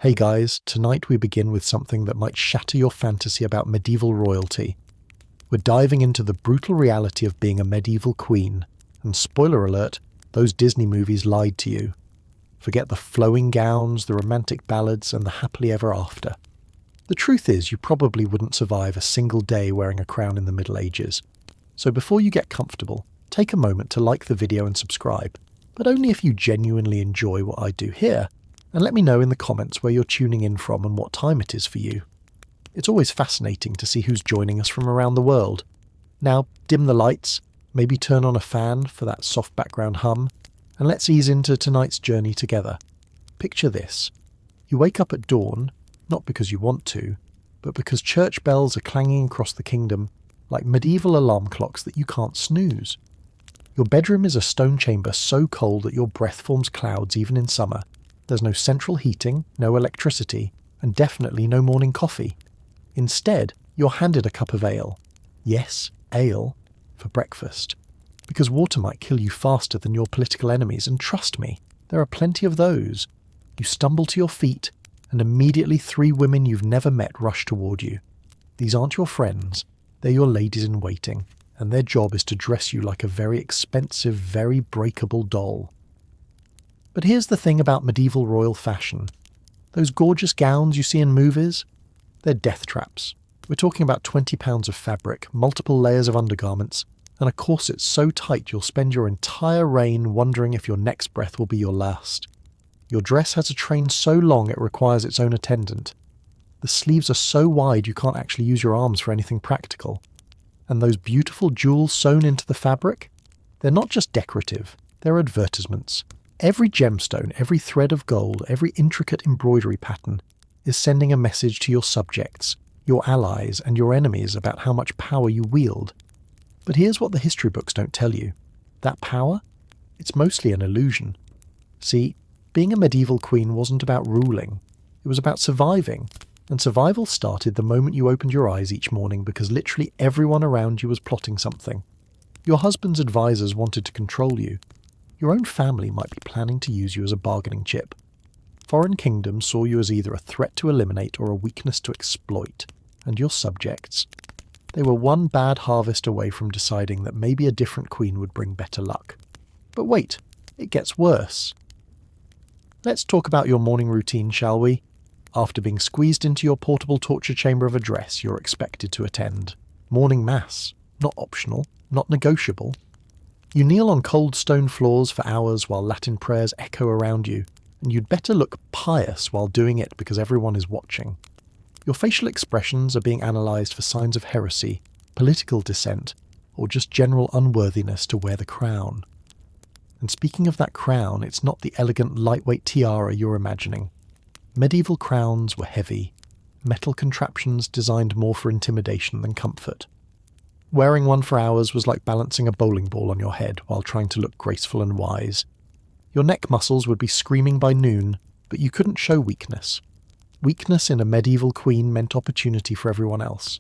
Hey guys, tonight we begin with something that might shatter your fantasy about medieval royalty. We're diving into the brutal reality of being a medieval queen, and spoiler alert, those Disney movies lied to you. Forget the flowing gowns, the romantic ballads, and the happily ever after. The truth is, you probably wouldn't survive a single day wearing a crown in the Middle Ages. So before you get comfortable, take a moment to like the video and subscribe, but only if you genuinely enjoy what I do here, and let me know in the comments where you're tuning in from and what time it is for you. It's always fascinating to see who's joining us from around the world. Now, dim the lights, maybe turn on a fan for that soft background hum, and let's ease into tonight's journey together. Picture this. You wake up at dawn, not because you want to, but because church bells are clanging across the kingdom like medieval alarm clocks that you can't snooze. Your bedroom is a stone chamber so cold that your breath forms clouds even in summer. There's no central heating, no electricity, and definitely no morning coffee. Instead, you're handed a cup of ale. Yes, ale, for breakfast. Because water might kill you faster than your political enemies, and trust me, there are plenty of those. You stumble to your feet, and immediately 3 women you've never met rush toward you. These aren't your friends, they're your ladies-in-waiting, and their job is to dress you like a very expensive, very breakable doll. But here's the thing about medieval royal fashion. Those gorgeous gowns you see in movies, they're death traps. We're talking about 20 pounds of fabric, multiple layers of undergarments, and a corset so tight you'll spend your entire reign wondering if your next breath will be your last. Your dress has a train so long it requires its own attendant. The sleeves are so wide you can't actually use your arms for anything practical. And those beautiful jewels sewn into the fabric? They're not just decorative, they're advertisements. Every gemstone, every thread of gold, every intricate embroidery pattern is sending a message to your subjects, your allies, and your enemies about how much power you wield. But here's what the history books don't tell you. That power? It's mostly an illusion. See, being a medieval queen wasn't about ruling. It was about surviving. And survival started the moment you opened your eyes each morning because literally everyone around you was plotting something. Your husband's advisors wanted to control you. Your own family might be planning to use you as a bargaining chip. Foreign kingdoms saw you as either a threat to eliminate or a weakness to exploit. And your subjects? They were one bad harvest away from deciding that maybe a different queen would bring better luck. But wait, it gets worse. Let's talk about your morning routine, shall we? After being squeezed into your portable torture chamber of a dress you're expected to attend. Morning mass. Not optional, not negotiable. You kneel on cold stone floors for hours while Latin prayers echo around you, and you'd better look pious while doing it because everyone is watching. Your facial expressions are being analysed for signs of heresy, political dissent, or just general unworthiness to wear the crown. And speaking of that crown, it's not the elegant, lightweight tiara you're imagining. Medieval crowns were heavy, metal contraptions designed more for intimidation than comfort. Wearing one for hours was like balancing a bowling ball on your head while trying to look graceful and wise. Your neck muscles would be screaming by noon, but you couldn't show weakness. Weakness in a medieval queen meant opportunity for everyone else.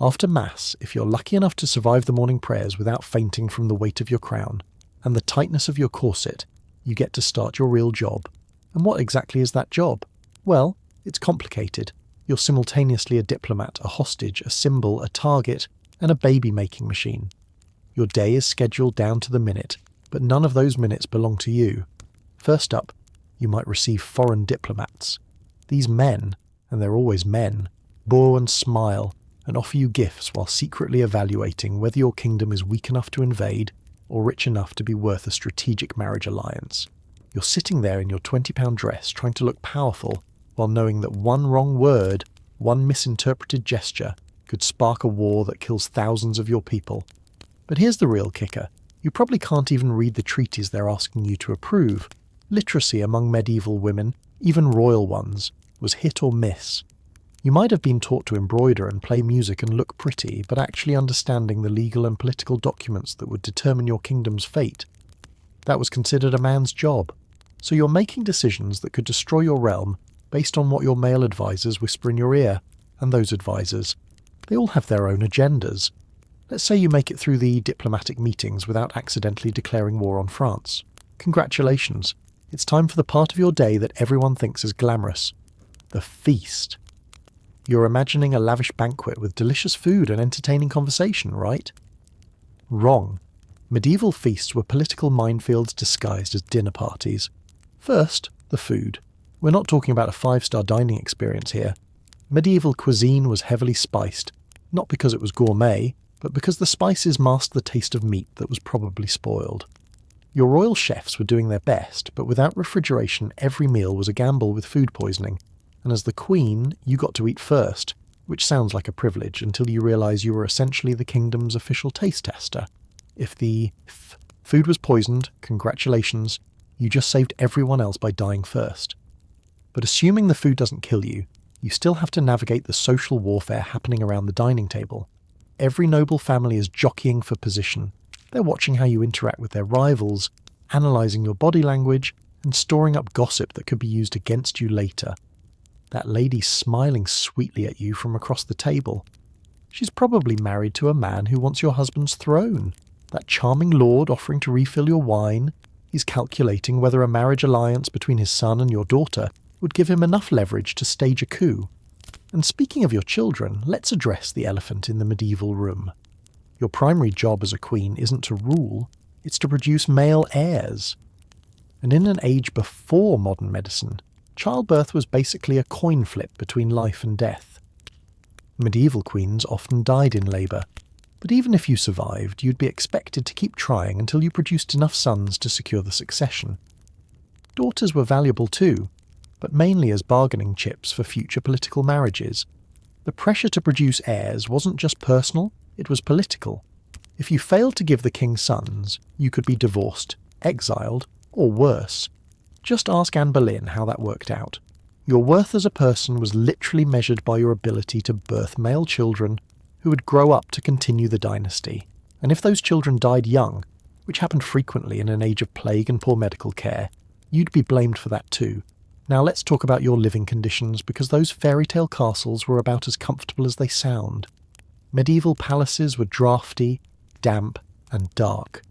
After Mass, if you're lucky enough to survive the morning prayers without fainting from the weight of your crown and the tightness of your corset, you get to start your real job. And what exactly is that job? Well, it's complicated. You're simultaneously a diplomat, a hostage, a symbol, a target, and a baby-making machine. Your day is scheduled down to the minute, but none of those minutes belong to you. First up, you might receive foreign diplomats. These men, and they're always men, bow and smile and offer you gifts while secretly evaluating whether your kingdom is weak enough to invade or rich enough to be worth a strategic marriage alliance. You're sitting there in your 20-pound dress trying to look powerful while knowing that one wrong word, one misinterpreted gesture, could spark a war that kills thousands of your people. But here's the real kicker. You probably can't even read the treaties they're asking you to approve. Literacy among medieval women, even royal ones, was hit or miss. You might have been taught to embroider and play music and look pretty, but actually understanding the legal and political documents that would determine your kingdom's fate. That was considered a man's job. So you're making decisions that could destroy your realm based on what your male advisors whisper in your ear, and those advisors, they all have their own agendas. Let's say you make it through the diplomatic meetings without accidentally declaring war on France. Congratulations. It's time for the part of your day that everyone thinks is glamorous. The feast. You're imagining a lavish banquet with delicious food and entertaining conversation, right? Wrong. Medieval feasts were political minefields disguised as dinner parties. First, the food. We're not talking about a 5-star dining experience here. Medieval cuisine was heavily spiced, not because it was gourmet, but because the spices masked the taste of meat that was probably spoiled. Your royal chefs were doing their best, but without refrigeration every meal was a gamble with food poisoning, and as the queen, you got to eat first, which sounds like a privilege until you realise you were essentially the kingdom's official taste tester. If the food was poisoned, congratulations, you just saved everyone else by dying first. But assuming the food doesn't kill you, you still have to navigate the social warfare happening around the dining table. Every noble family is jockeying for position. They're watching how you interact with their rivals, analysing your body language, and storing up gossip that could be used against you later. That lady smiling sweetly at you from across the table. She's probably married to a man who wants your husband's throne. That charming lord offering to refill your wine. He's calculating whether a marriage alliance between his son and your daughter would give him enough leverage to stage a coup. And speaking of your children, let's address the elephant in the medieval room. Your primary job as a queen isn't to rule, it's to produce male heirs. And in an age before modern medicine, childbirth was basically a coin flip between life and death. Medieval queens often died in labour, but even if you survived, you'd be expected to keep trying until you produced enough sons to secure the succession. Daughters were valuable too, but mainly as bargaining chips for future political marriages. The pressure to produce heirs wasn't just personal, it was political. If you failed to give the king sons, you could be divorced, exiled, or worse. Just ask Anne Boleyn how that worked out. Your worth as a person was literally measured by your ability to birth male children who would grow up to continue the dynasty. And if those children died young, which happened frequently in an age of plague and poor medical care, you'd be blamed for that too. Now let's talk about your living conditions, because those fairy tale castles were about as comfortable as they sound. Medieval palaces were draughty, damp, and dark.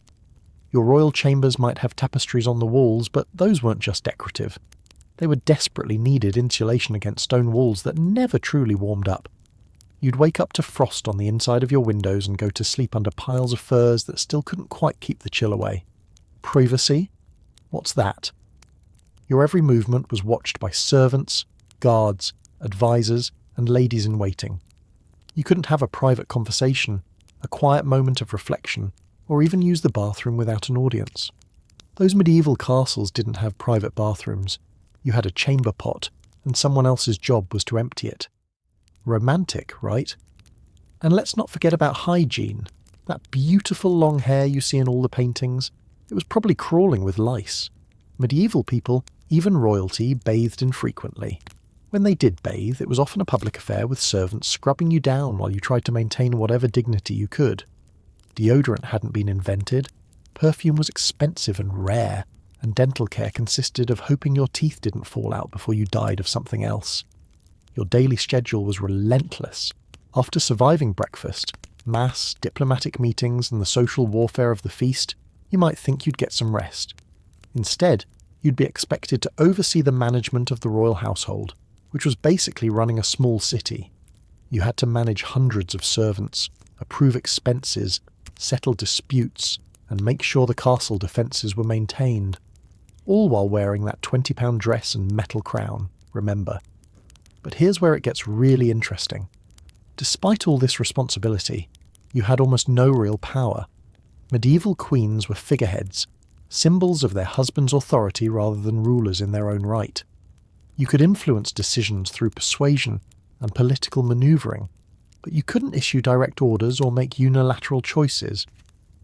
Your royal chambers might have tapestries on the walls, but those weren't just decorative. They were desperately needed insulation against stone walls that never truly warmed up. You'd wake up to frost on the inside of your windows and go to sleep under piles of furs that still couldn't quite keep the chill away. Privacy? What's that? Your every movement was watched by servants, guards, advisors, and ladies-in-waiting. You couldn't have a private conversation, a quiet moment of reflection, or even use the bathroom without an audience. Those medieval castles didn't have private bathrooms. You had a chamber pot, and someone else's job was to empty it. Romantic, right? And let's not forget about hygiene. That beautiful long hair you see in all the paintings, it was probably crawling with lice. Medieval people, even royalty, bathed infrequently. When they did bathe, it was often a public affair with servants scrubbing you down while you tried to maintain whatever dignity you could. Deodorant hadn't been invented, perfume was expensive and rare, and dental care consisted of hoping your teeth didn't fall out before you died of something else. Your daily schedule was relentless. After surviving breakfast, mass, diplomatic meetings, and the social warfare of the feast, you might think you'd get some rest. Instead, you'd be expected to oversee the management of the royal household, which was basically running a small city. You had to manage hundreds of servants, approve expenses, settle disputes, and make sure the castle defences were maintained, all while wearing that £20 dress and metal crown, remember. But here's where it gets really interesting. Despite all this responsibility, you had almost no real power. Medieval queens were figureheads, symbols of their husband's authority rather than rulers in their own right. You could influence decisions through persuasion and political manoeuvring, but you couldn't issue direct orders or make unilateral choices.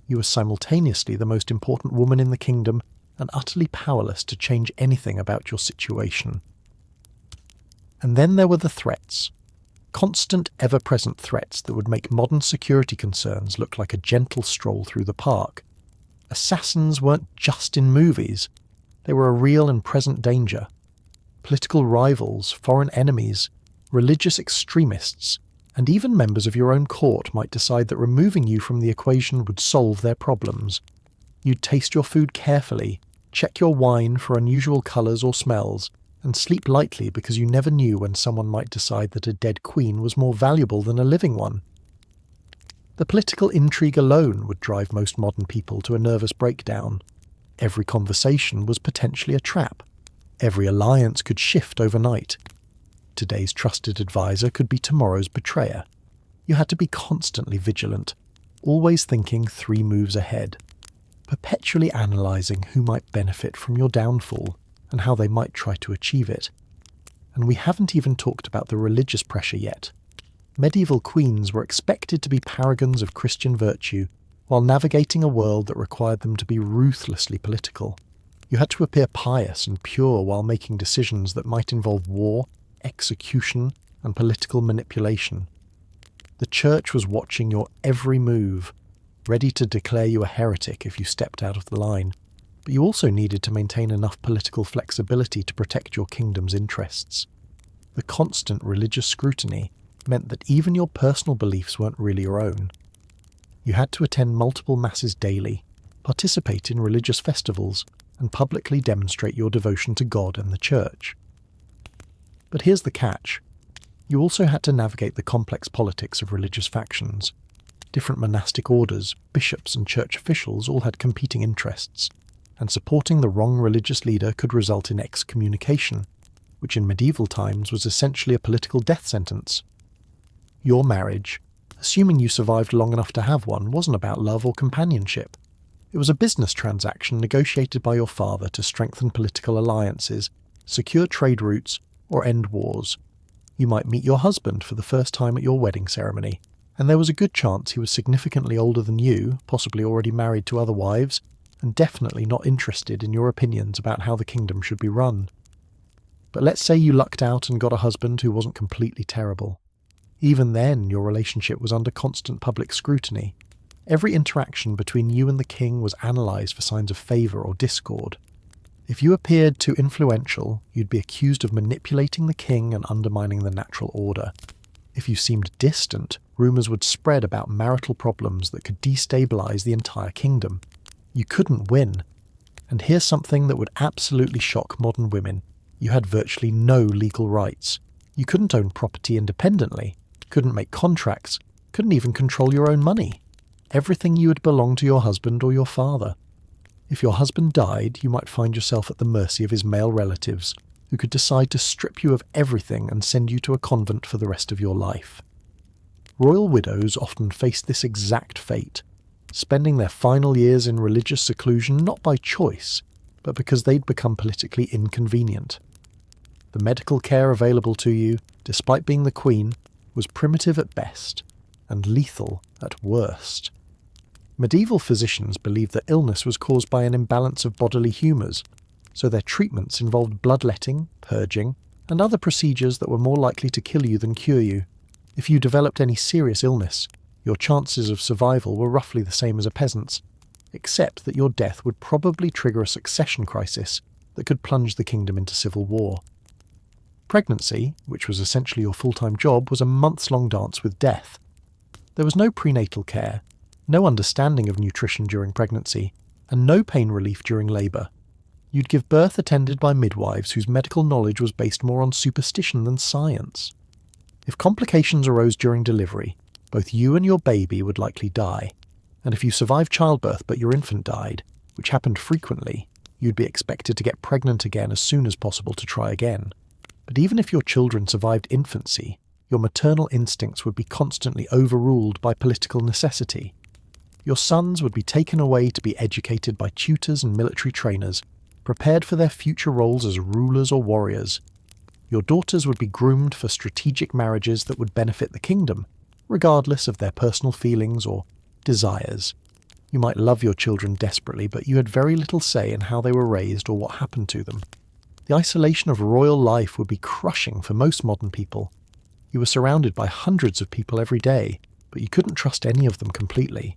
You were simultaneously the most important woman in the kingdom and utterly powerless to change anything about your situation. And then there were the threats. Constant, ever-present threats that would make modern security concerns look like a gentle stroll through the park. Assassins weren't just in movies. They were a real and present danger. Political rivals, foreign enemies, religious extremists, and even members of your own court might decide that removing you from the equation would solve their problems. You'd taste your food carefully, check your wine for unusual colours or smells, and sleep lightly because you never knew when someone might decide that a dead queen was more valuable than a living one. The political intrigue alone would drive most modern people to a nervous breakdown. Every conversation was potentially a trap. Every alliance could shift overnight. Today's trusted advisor could be tomorrow's betrayer. You had to be constantly vigilant, always thinking 3 moves ahead, perpetually analysing who might benefit from your downfall and how they might try to achieve it. And we haven't even talked about the religious pressure yet. Medieval queens were expected to be paragons of Christian virtue while navigating a world that required them to be ruthlessly political. You had to appear pious and pure while making decisions that might involve war, execution, and political manipulation. The church was watching your every move, ready to declare you a heretic if you stepped out of the line. But you also needed to maintain enough political flexibility to protect your kingdom's interests. The constant religious scrutiny meant that even your personal beliefs weren't really your own. You had to attend multiple masses daily, participate in religious festivals, and publicly demonstrate your devotion to God and the church. But here's the catch. You also had to navigate the complex politics of religious factions. Different monastic orders, bishops, and church officials all had competing interests, and supporting the wrong religious leader could result in excommunication, which in medieval times was essentially a political death sentence. Your marriage, assuming you survived long enough to have one, wasn't about love or companionship. It was a business transaction negotiated by your father to strengthen political alliances, secure trade routes, or end wars. You might meet your husband for the first time at your wedding ceremony, and there was a good chance he was significantly older than you, possibly already married to other wives, and definitely not interested in your opinions about how the kingdom should be run. But let's say you lucked out and got a husband who wasn't completely terrible. Even then, your relationship was under constant public scrutiny. Every interaction between you and the king was analysed for signs of favour or discord. If you appeared too influential, you'd be accused of manipulating the king and undermining the natural order. If you seemed distant, rumours would spread about marital problems that could destabilise the entire kingdom. You couldn't win. And here's something that would absolutely shock modern women. You had virtually no legal rights. You couldn't own property independently, couldn't make contracts, couldn't even control your own money. Everything you had belonged to your husband or your father. If your husband died, you might find yourself at the mercy of his male relatives, who could decide to strip you of everything and send you to a convent for the rest of your life. Royal widows often faced this exact fate, spending their final years in religious seclusion not by choice, but because they'd become politically inconvenient. The medical care available to you, despite being the queen, was primitive at best and lethal at worst. Medieval physicians believed that illness was caused by an imbalance of bodily humours, so their treatments involved bloodletting, purging, and other procedures that were more likely to kill you than cure you. If you developed any serious illness, your chances of survival were roughly the same as a peasant's, except that your death would probably trigger a succession crisis that could plunge the kingdom into civil war. Pregnancy, which was essentially your full-time job, was a months-long dance with death. There was no prenatal care, no understanding of nutrition during pregnancy, and no pain relief during labour. You'd give birth attended by midwives whose medical knowledge was based more on superstition than science. If complications arose during delivery, both you and your baby would likely die, and if you survived childbirth but your infant died, which happened frequently, you'd be expected to get pregnant again as soon as possible to try again. But even if your children survived infancy, your maternal instincts would be constantly overruled by political necessity. Your sons would be taken away to be educated by tutors and military trainers, prepared for their future roles as rulers or warriors. Your daughters would be groomed for strategic marriages that would benefit the kingdom, regardless of their personal feelings or desires. You might love your children desperately, but you had very little say in how they were raised or what happened to them. The isolation of royal life would be crushing for most modern people. You were surrounded by hundreds of people every day, but you couldn't trust any of them completely.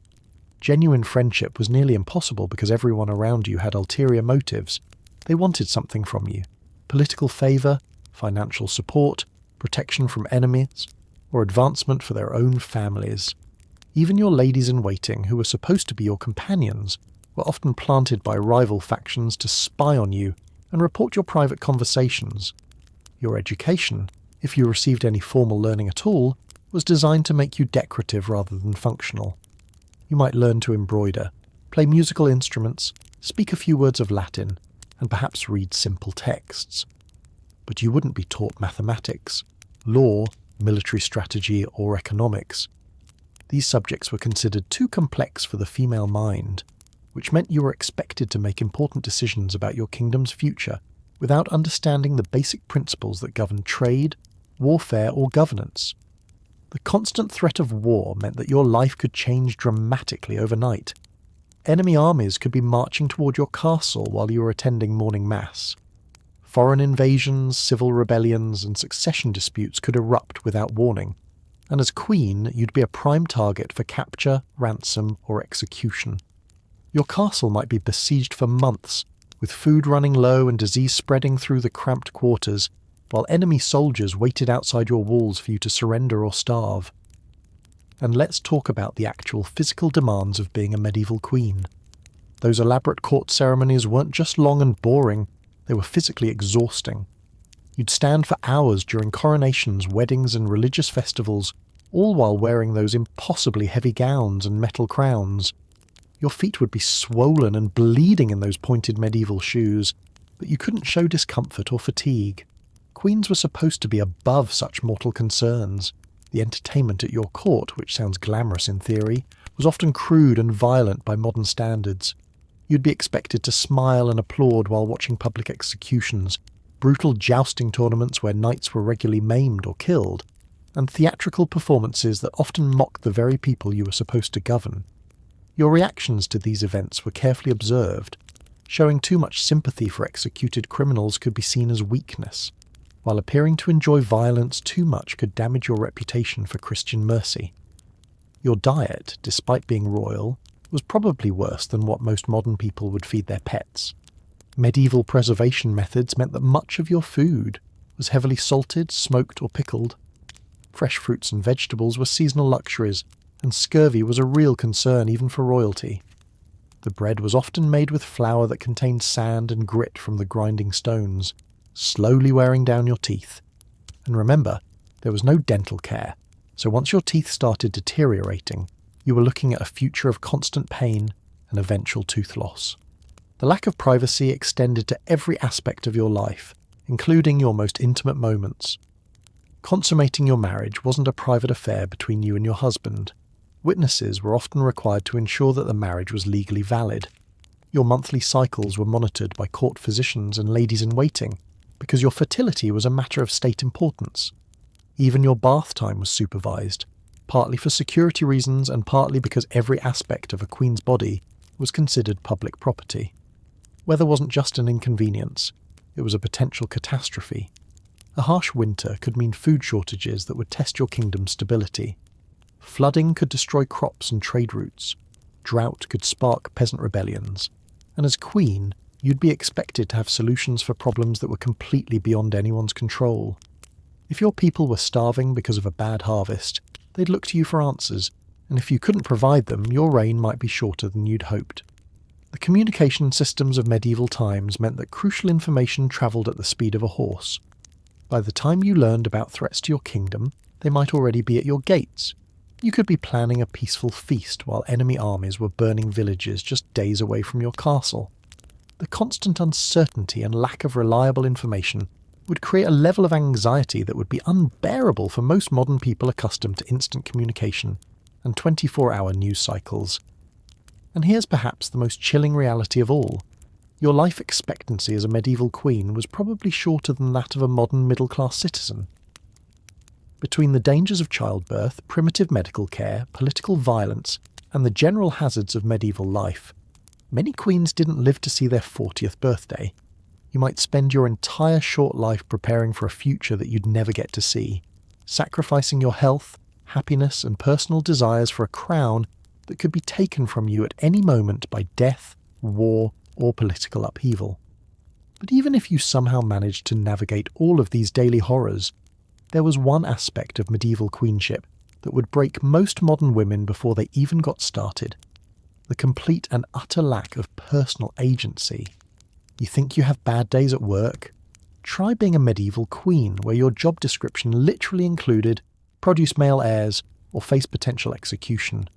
Genuine friendship was nearly impossible because everyone around you had ulterior motives. They wanted something from you: political favour, financial support, protection from enemies, or advancement for their own families. Even your ladies-in-waiting, who were supposed to be your companions, were often planted by rival factions to spy on you and report your private conversations. Your education, if you received any formal learning at all, was designed to make you decorative rather than functional. You might learn to embroider, play musical instruments, speak a few words of Latin, and perhaps read simple texts. But you wouldn't be taught mathematics, law, military strategy, or economics. These subjects were considered too complex for the female mind, which meant you were expected to make important decisions about your kingdom's future without understanding the basic principles that govern trade, warfare, or governance. The constant threat of war meant that your life could change dramatically overnight. Enemy armies could be marching toward your castle while you were attending morning mass. Foreign invasions, civil rebellions, and succession disputes could erupt without warning, and as queen, you'd be a prime target for capture, ransom, or execution. Your castle might be besieged for months, with food running low and disease spreading through the cramped quarters, while enemy soldiers waited outside your walls for you to surrender or starve. And let's talk about the actual physical demands of being a medieval queen. Those elaborate court ceremonies weren't just long and boring, they were physically exhausting. You'd stand for hours during coronations, weddings, and religious festivals, all while wearing those impossibly heavy gowns and metal crowns. Your feet would be swollen and bleeding in those pointed medieval shoes, but you couldn't show discomfort or fatigue. Queens were supposed to be above such mortal concerns. The entertainment at your court, which sounds glamorous in theory, was often crude and violent by modern standards. You'd be expected to smile and applaud while watching public executions, brutal jousting tournaments where knights were regularly maimed or killed, and theatrical performances that often mocked the very people you were supposed to govern. Your reactions to these events were carefully observed. Showing too much sympathy for executed criminals could be seen as weakness, while appearing to enjoy violence too much could damage your reputation for Christian mercy. Your diet, despite being royal, was probably worse than what most modern people would feed their pets. Medieval preservation methods meant that much of your food was heavily salted, smoked, or pickled. Fresh fruits and vegetables were seasonal luxuries, and scurvy was a real concern even for royalty. The bread was often made with flour that contained sand and grit from the grinding stones, slowly wearing down your teeth. And remember, there was no dental care, so once your teeth started deteriorating, you were looking at a future of constant pain and eventual tooth loss. The lack of privacy extended to every aspect of your life, including your most intimate moments. Consummating your marriage wasn't a private affair between you and your husband. Witnesses were often required to ensure that the marriage was legally valid. Your monthly cycles were monitored by court physicians and ladies-in-waiting, because your fertility was a matter of state importance. Even your bath time was supervised, partly for security reasons and partly because every aspect of a queen's body was considered public property. Weather wasn't just an inconvenience, it was a potential catastrophe. A harsh winter could mean food shortages that would test your kingdom's stability. Flooding could destroy crops and trade routes. Drought could spark peasant rebellions. And as queen, you'd be expected to have solutions for problems that were completely beyond anyone's control. If your people were starving because of a bad harvest, they'd look to you for answers, and if you couldn't provide them, your reign might be shorter than you'd hoped. The communication systems of medieval times meant that crucial information travelled at the speed of a horse. By the time you learned about threats to your kingdom, they might already be at your gates. You could be planning a peaceful feast while enemy armies were burning villages just days away from your castle. The constant uncertainty and lack of reliable information would create a level of anxiety that would be unbearable for most modern people accustomed to instant communication and 24-hour news cycles. And here's perhaps the most chilling reality of all. Your life expectancy as a medieval queen was probably shorter than that of a modern middle-class citizen. Between the dangers of childbirth, primitive medical care, political violence, and the general hazards of medieval life, many queens didn't live to see their 40th birthday. You might spend your entire short life preparing for a future that you'd never get to see, sacrificing your health, happiness, and personal desires for a crown that could be taken from you at any moment by death, war, or political upheaval. But even if you somehow managed to navigate all of these daily horrors, there was one aspect of medieval queenship that would break most modern women before they even got started: the complete and utter lack of personal agency. You think you have bad days at work? Try being a medieval queen where your job description literally included produce male heirs or face potential execution.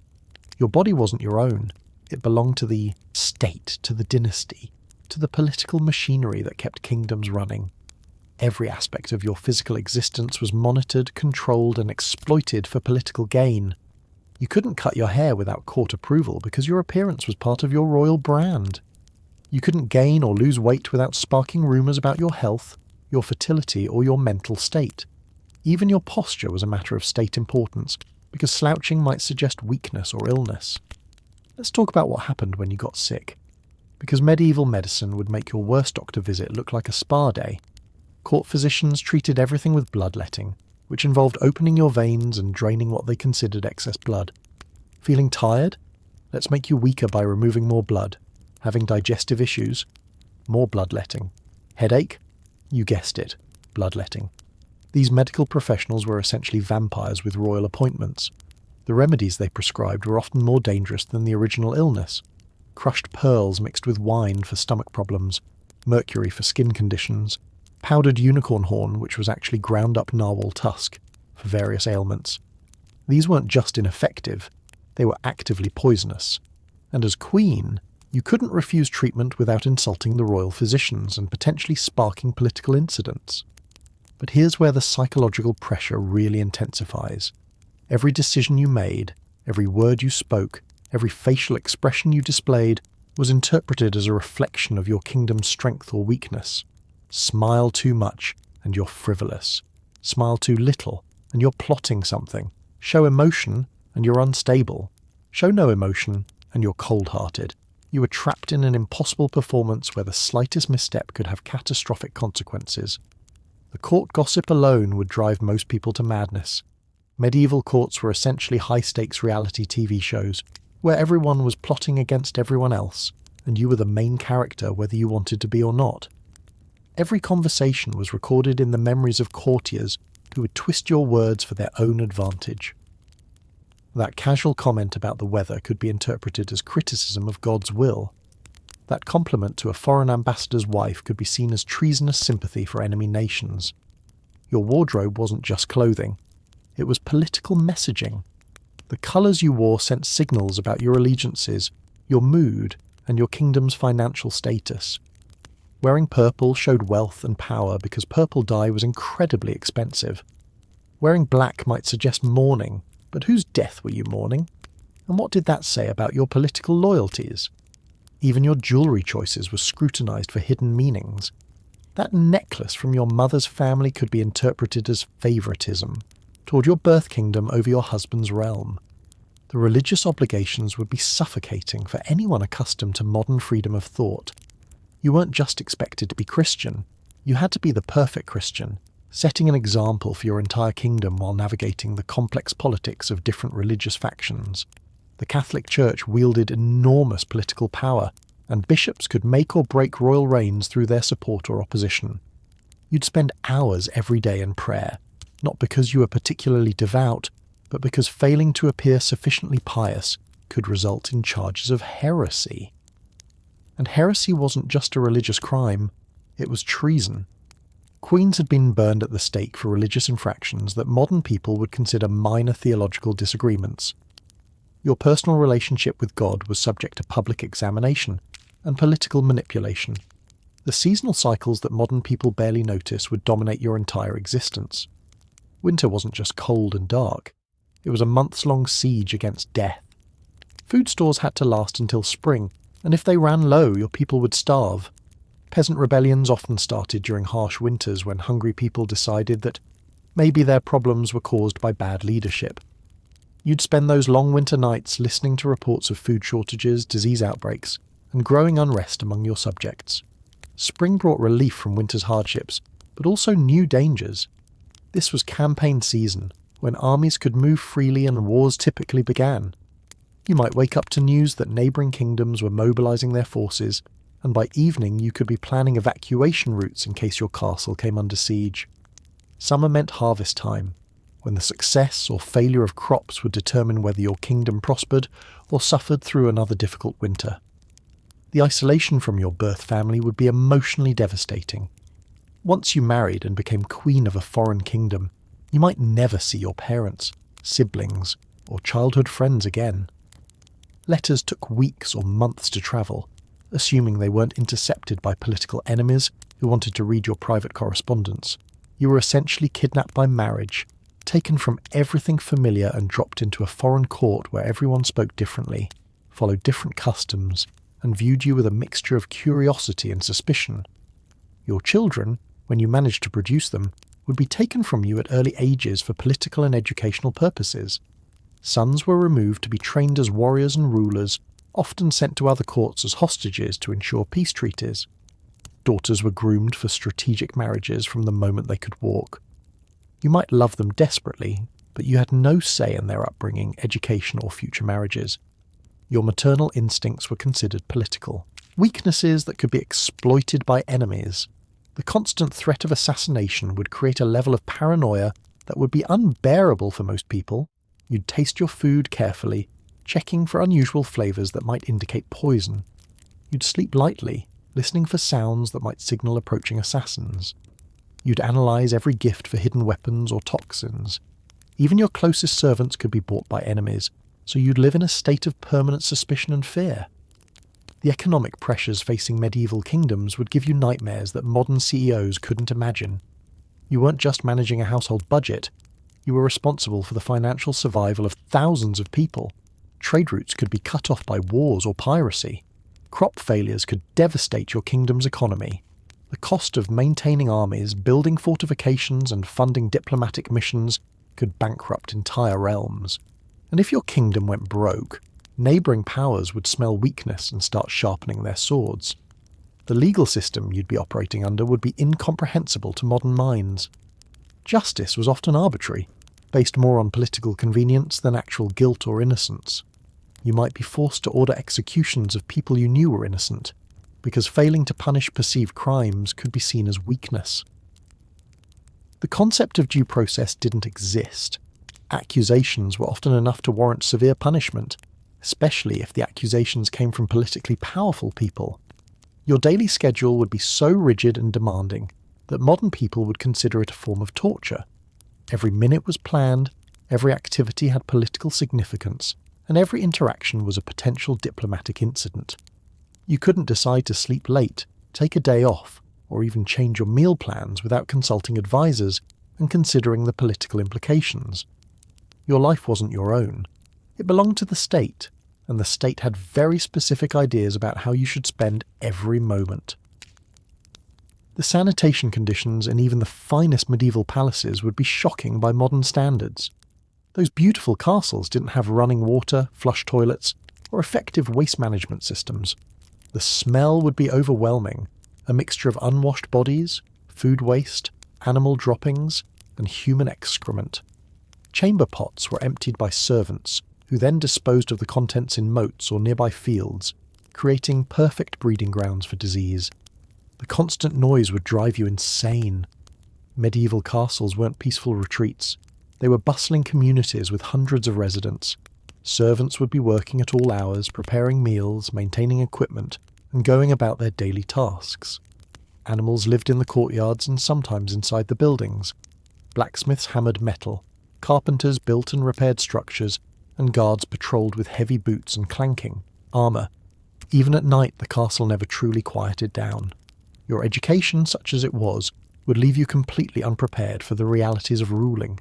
Your body wasn't your own. It belonged to the state, to the dynasty, to the political machinery that kept kingdoms running. Every aspect of your physical existence was monitored, controlled, and exploited for political gain. You couldn't cut your hair without court approval because your appearance was part of your royal brand. You couldn't gain or lose weight without sparking rumours about your health, your fertility, or your mental state. Even your posture was a matter of state importance, because slouching might suggest weakness or illness. Let's talk about what happened when you got sick. Because medieval medicine would make your worst doctor visit look like a spa day, court physicians treated everything with bloodletting, which involved opening your veins and draining what they considered excess blood. Feeling tired? Let's make you weaker by removing more blood. Having digestive issues? More bloodletting. Headache? You guessed it, bloodletting. These medical professionals were essentially vampires with royal appointments. The remedies they prescribed were often more dangerous than the original illness. Crushed pearls mixed with wine for stomach problems, mercury for skin conditions, powdered unicorn horn, which was actually ground up narwhal tusk, for various ailments. These weren't just ineffective, they were actively poisonous. And as queen, you couldn't refuse treatment without insulting the royal physicians and potentially sparking political incidents. But here's where the psychological pressure really intensifies. Every decision you made, every word you spoke, every facial expression you displayed was interpreted as a reflection of your kingdom's strength or weakness. Smile too much, and you're frivolous. Smile too little, and you're plotting something. Show emotion, and you're unstable. Show no emotion, and you're cold-hearted. You were trapped in an impossible performance where the slightest misstep could have catastrophic consequences. The court gossip alone would drive most people to madness. Medieval courts were essentially high-stakes reality TV shows, where everyone was plotting against everyone else, and you were the main character whether you wanted to be or not. Every conversation was recorded in the memories of courtiers who would twist your words for their own advantage. That casual comment about the weather could be interpreted as criticism of God's will. That compliment to a foreign ambassador's wife could be seen as treasonous sympathy for enemy nations. Your wardrobe wasn't just clothing. It was political messaging. The colours you wore sent signals about your allegiances, your mood, and your kingdom's financial status. Wearing purple showed wealth and power because purple dye was incredibly expensive. Wearing black might suggest mourning, but whose death were you mourning? And what did that say about your political loyalties? Even your jewellery choices were scrutinised for hidden meanings. That necklace from your mother's family could be interpreted as favouritism toward your birth kingdom over your husband's realm. The religious obligations would be suffocating for anyone accustomed to modern freedom of thought. You weren't just expected to be Christian, you had to be the perfect Christian, setting an example for your entire kingdom while navigating the complex politics of different religious factions. The Catholic Church wielded enormous political power, and bishops could make or break royal reigns through their support or opposition. You'd spend hours every day in prayer, not because you were particularly devout, but because failing to appear sufficiently pious could result in charges of heresy. And heresy wasn't just a religious crime, it was treason. Queens had been burned at the stake for religious infractions that modern people would consider minor theological disagreements. Your personal relationship with God was subject to public examination and political manipulation. The seasonal cycles that modern people barely notice would dominate your entire existence. Winter wasn't just cold and dark, it was a months-long siege against death. Food stores had to last until spring, and if they ran low, your people would starve. Peasant rebellions often started during harsh winters when hungry people decided that maybe their problems were caused by bad leadership. You'd spend those long winter nights listening to reports of food shortages, disease outbreaks, and growing unrest among your subjects. Spring brought relief from winter's hardships, but also new dangers. This was campaign season, when armies could move freely and wars typically began. You might wake up to news that neighbouring kingdoms were mobilising their forces, and by evening you could be planning evacuation routes in case your castle came under siege. Summer meant harvest time, when the success or failure of crops would determine whether your kingdom prospered or suffered through another difficult winter. The isolation from your birth family would be emotionally devastating. Once you married and became queen of a foreign kingdom, you might never see your parents, siblings, or childhood friends again. Letters took weeks or months to travel, assuming they weren't intercepted by political enemies who wanted to read your private correspondence. You were essentially kidnapped by marriage, taken from everything familiar and dropped into a foreign court where everyone spoke differently, followed different customs, and viewed you with a mixture of curiosity and suspicion. Your children, when you managed to produce them, would be taken from you at early ages for political and educational purposes. Sons were removed to be trained as warriors and rulers, often sent to other courts as hostages to ensure peace treaties. Daughters were groomed for strategic marriages from the moment they could walk. You might love them desperately, but you had no say in their upbringing, education, or future marriages. Your maternal instincts were considered political, weaknesses that could be exploited by enemies. The constant threat of assassination would create a level of paranoia that would be unbearable for most people. You'd taste your food carefully, checking for unusual flavours that might indicate poison. You'd sleep lightly, listening for sounds that might signal approaching assassins. You'd analyse every gift for hidden weapons or toxins. Even your closest servants could be bought by enemies, so you'd live in a state of permanent suspicion and fear. The economic pressures facing medieval kingdoms would give you nightmares that modern CEOs couldn't imagine. You weren't just managing a household budget, you were responsible for the financial survival of thousands of people. Trade routes could be cut off by wars or piracy. Crop failures could devastate your kingdom's economy. The cost of maintaining armies, building fortifications, and funding diplomatic missions could bankrupt entire realms. And if your kingdom went broke, neighbouring powers would smell weakness and start sharpening their swords. The legal system you'd be operating under would be incomprehensible to modern minds. Justice was often arbitrary, based more on political convenience than actual guilt or innocence. You might be forced to order executions of people you knew were innocent, because failing to punish perceived crimes could be seen as weakness. The concept of due process didn't exist. Accusations were often enough to warrant severe punishment, especially if the accusations came from politically powerful people. Your daily schedule would be so rigid and demanding that modern people would consider it a form of torture. Every minute was planned, every activity had political significance, and every interaction was a potential diplomatic incident. You couldn't decide to sleep late, take a day off, or even change your meal plans without consulting advisors and considering the political implications. Your life wasn't your own. It belonged to the state, and the state had very specific ideas about how you should spend every moment. The sanitation conditions in even the finest medieval palaces would be shocking by modern standards. Those beautiful castles didn't have running water, flush toilets, or effective waste management systems. The smell would be overwhelming, a mixture of unwashed bodies, food waste, animal droppings, and human excrement. Chamber pots were emptied by servants, who then disposed of the contents in moats or nearby fields, creating perfect breeding grounds for disease. The constant noise would drive you insane. Medieval castles weren't peaceful retreats. They were bustling communities with hundreds of residents. Servants would be working at all hours, preparing meals, maintaining equipment, and going about their daily tasks. Animals lived in the courtyards and sometimes inside the buildings. Blacksmiths hammered metal, carpenters built and repaired structures, and guards patrolled with heavy boots and clanking armour. Even at night, the castle never truly quieted down. Your education, such as it was, would leave you completely unprepared for the realities of ruling.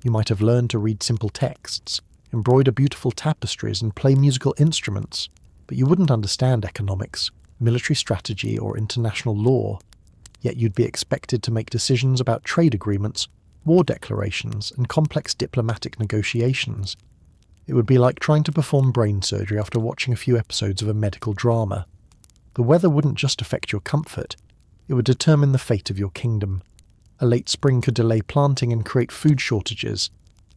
You might have learned to read simple texts, embroider beautiful tapestries, and play musical instruments, but you wouldn't understand economics, military strategy, or international law. Yet you'd be expected to make decisions about trade agreements, war declarations, and complex diplomatic negotiations. It would be like trying to perform brain surgery after watching a few episodes of a medical drama. The weather wouldn't just affect your comfort, it would determine the fate of your kingdom. A late spring could delay planting and create food shortages.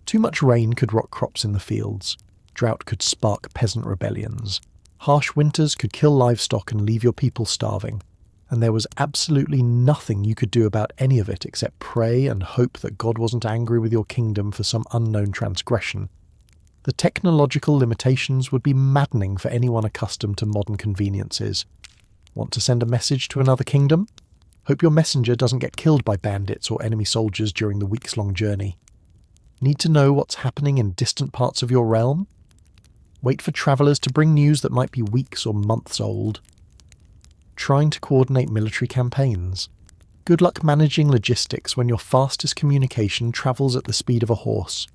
Too much rain could rot crops in the fields. Drought could spark peasant rebellions. Harsh winters could kill livestock and leave your people starving. And there was absolutely nothing you could do about any of it except pray and hope that God wasn't angry with your kingdom for some unknown transgression. The technological limitations would be maddening for anyone accustomed to modern conveniences. Want to send a message to another kingdom? Hope your messenger doesn't get killed by bandits or enemy soldiers during the weeks-long journey. Need to know what's happening in distant parts of your realm? Wait for travellers to bring news that might be weeks or months old. Trying to coordinate military campaigns. Good luck managing logistics when your fastest communication travels at the speed of a horse.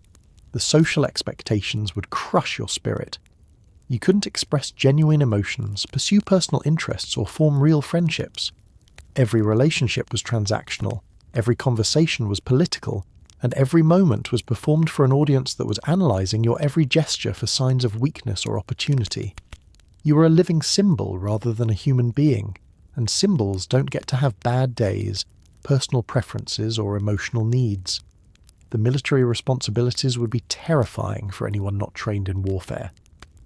The social expectations would crush your spirit. You couldn't express genuine emotions, pursue personal interests, or form real friendships. Every relationship was transactional, every conversation was political, and every moment was performed for an audience that was analysing your every gesture for signs of weakness or opportunity. You were a living symbol rather than a human being, and symbols don't get to have bad days, personal preferences, or emotional needs. The military responsibilities would be terrifying for anyone not trained in warfare.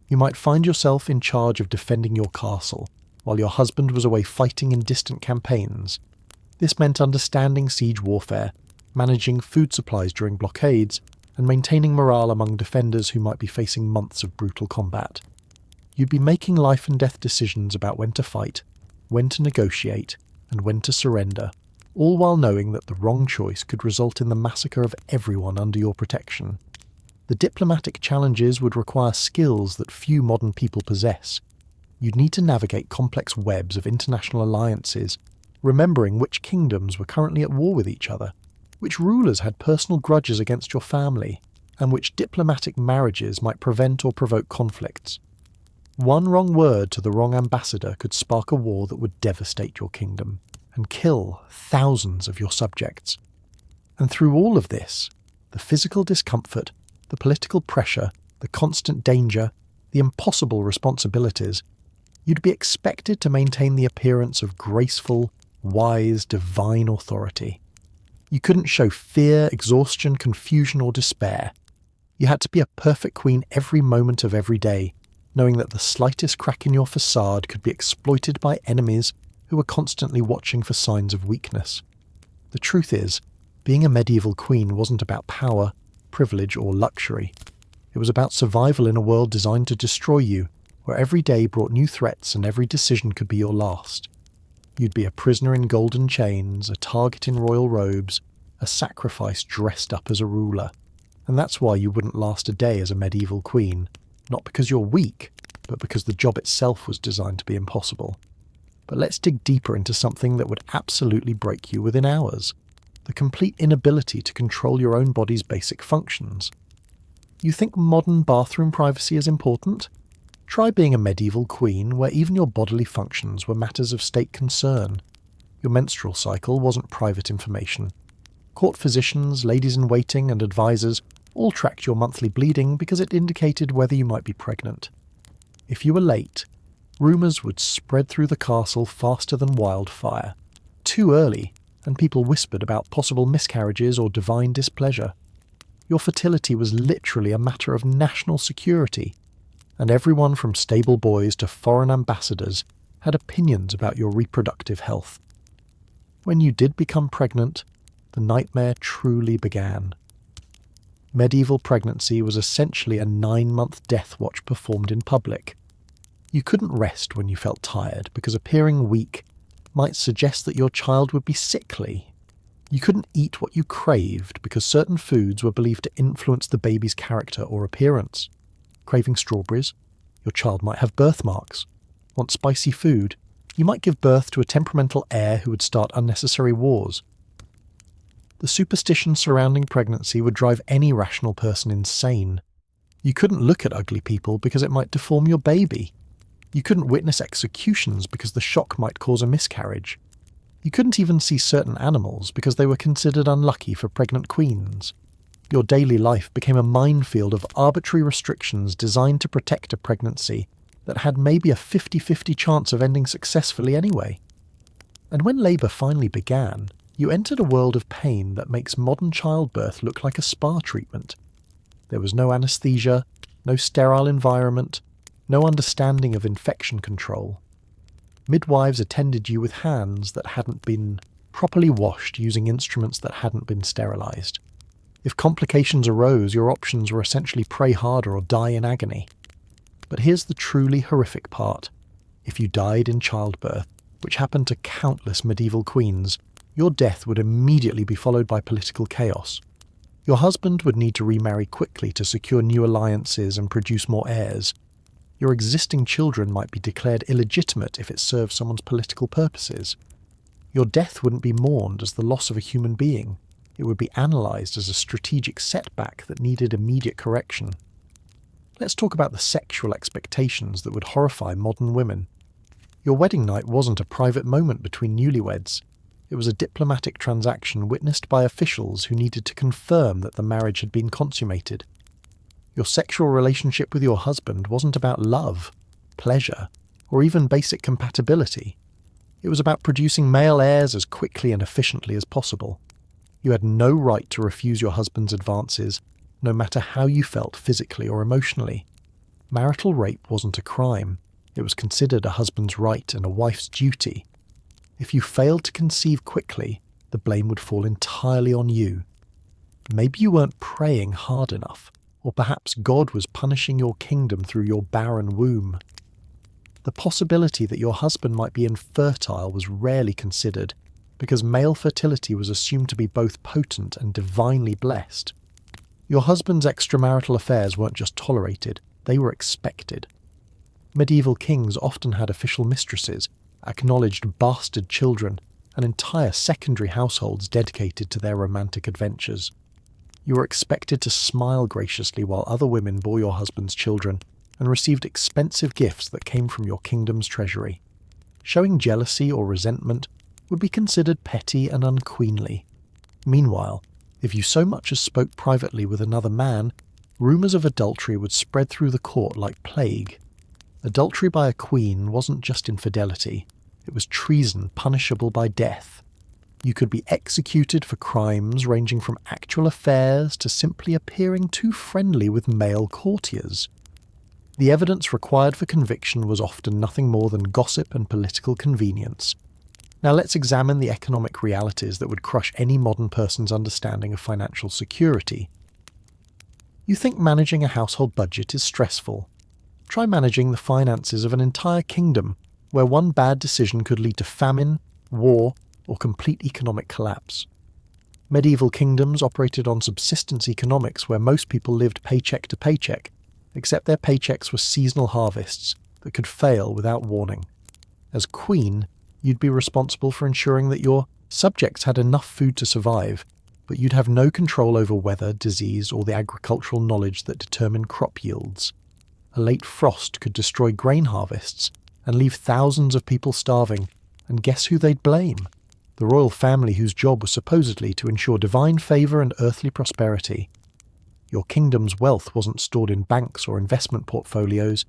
You might find yourself in charge of defending your castle, while your husband was away fighting in distant campaigns. This meant understanding siege warfare, managing food supplies during blockades, and maintaining morale among defenders who might be facing months of brutal combat. You'd be making life and death decisions about when to fight, when to negotiate, and when to surrender, all while knowing that the wrong choice could result in the massacre of everyone under your protection. The diplomatic challenges would require skills that few modern people possess. You'd need to navigate complex webs of international alliances, remembering which kingdoms were currently at war with each other, which rulers had personal grudges against your family, and which diplomatic marriages might prevent or provoke conflicts. One wrong word to the wrong ambassador could spark a war that would devastate your kingdom and kill thousands of your subjects. And through all of this, the physical discomfort, the political pressure, the constant danger, the impossible responsibilities, you'd be expected to maintain the appearance of graceful, wise, divine authority. You couldn't show fear, exhaustion, confusion, or despair. You had to be a perfect queen every moment of every day, knowing that the slightest crack in your facade could be exploited by enemies who were constantly watching for signs of weakness. The truth is, being a medieval queen wasn't about power, privilege, or luxury. It was about survival in a world designed to destroy you, where every day brought new threats and every decision could be your last. You'd be a prisoner in golden chains, a target in royal robes, a sacrifice dressed up as a ruler. And that's why you wouldn't last a day as a medieval queen, not because you're weak, but because the job itself was designed to be impossible. But let's dig deeper into something that would absolutely break you within hours: the complete inability to control your own body's basic functions. You think modern bathroom privacy is important? Try being a medieval queen where even your bodily functions were matters of state concern. Your menstrual cycle wasn't private information. Court physicians, ladies-in-waiting, and advisors all tracked your monthly bleeding because it indicated whether you might be pregnant. If you were late, rumours would spread through the castle faster than wildfire. Too early, and people whispered about possible miscarriages or divine displeasure. Your fertility was literally a matter of national security, and everyone from stable boys to foreign ambassadors had opinions about your reproductive health. When you did become pregnant, the nightmare truly began. Medieval pregnancy was essentially a 9-month death watch performed in public. You couldn't rest when you felt tired because appearing weak might suggest that your child would be sickly. You couldn't eat what you craved because certain foods were believed to influence the baby's character or appearance. Craving strawberries, your child might have birthmarks. Want spicy food, you might give birth to a temperamental heir who would start unnecessary wars. The superstition surrounding pregnancy would drive any rational person insane. You couldn't look at ugly people because it might deform your baby. You couldn't witness executions because the shock might cause a miscarriage. You couldn't even see certain animals because they were considered unlucky for pregnant queens. Your daily life became a minefield of arbitrary restrictions designed to protect a pregnancy that had maybe a 50-50 chance of ending successfully anyway. And when labour finally began, you entered a world of pain that makes modern childbirth look like a spa treatment. There was no anaesthesia, no sterile environment, no understanding of infection control. Midwives attended you with hands that hadn't been properly washed using instruments that hadn't been sterilised. If complications arose, your options were essentially pray harder or die in agony. But here's the truly horrific part. If you died in childbirth, which happened to countless medieval queens, your death would immediately be followed by political chaos. Your husband would need to remarry quickly to secure new alliances and produce more heirs. Your existing children might be declared illegitimate if it serves someone's political purposes. Your death wouldn't be mourned as the loss of a human being. It would be analysed as a strategic setback that needed immediate correction. Let's talk about the sexual expectations that would horrify modern women. Your wedding night wasn't a private moment between newlyweds. It was a diplomatic transaction witnessed by officials who needed to confirm that the marriage had been consummated. Your sexual relationship with your husband wasn't about love, pleasure, or even basic compatibility. It was about producing male heirs as quickly and efficiently as possible. You had no right to refuse your husband's advances, no matter how you felt physically or emotionally. Marital rape wasn't a crime. It was considered a husband's right and a wife's duty. If you failed to conceive quickly, the blame would fall entirely on you. Maybe you weren't praying hard enough, or perhaps God was punishing your kingdom through your barren womb. The possibility that your husband might be infertile was rarely considered, because male fertility was assumed to be both potent and divinely blessed. Your husband's extramarital affairs weren't just tolerated, they were expected. Medieval kings often had official mistresses, acknowledged bastard children, and entire secondary households dedicated to their romantic adventures. You were expected to smile graciously while other women bore your husband's children, and received expensive gifts that came from your kingdom's treasury. Showing jealousy or resentment would be considered petty and unqueenly. Meanwhile, if you so much as spoke privately with another man, rumours of adultery would spread through the court like plague. Adultery by a queen wasn't just infidelity, it was treason punishable by death. You could be executed for crimes ranging from actual affairs to simply appearing too friendly with male courtiers. The evidence required for conviction was often nothing more than gossip and political convenience. Now let's examine the economic realities that would crush any modern person's understanding of financial security. You think managing a household budget is stressful. Try managing the finances of an entire kingdom, where one bad decision could lead to famine, war, or complete economic collapse. Medieval kingdoms operated on subsistence economics where most people lived paycheck to paycheck, except their paychecks were seasonal harvests that could fail without warning. As queen, you'd be responsible for ensuring that your subjects had enough food to survive, but you'd have no control over weather, disease, or the agricultural knowledge that determined crop yields. A late frost could destroy grain harvests and leave thousands of people starving, and guess who they'd blame? The royal family whose job was supposedly to ensure divine favour and earthly prosperity. Your kingdom's wealth wasn't stored in banks or investment portfolios.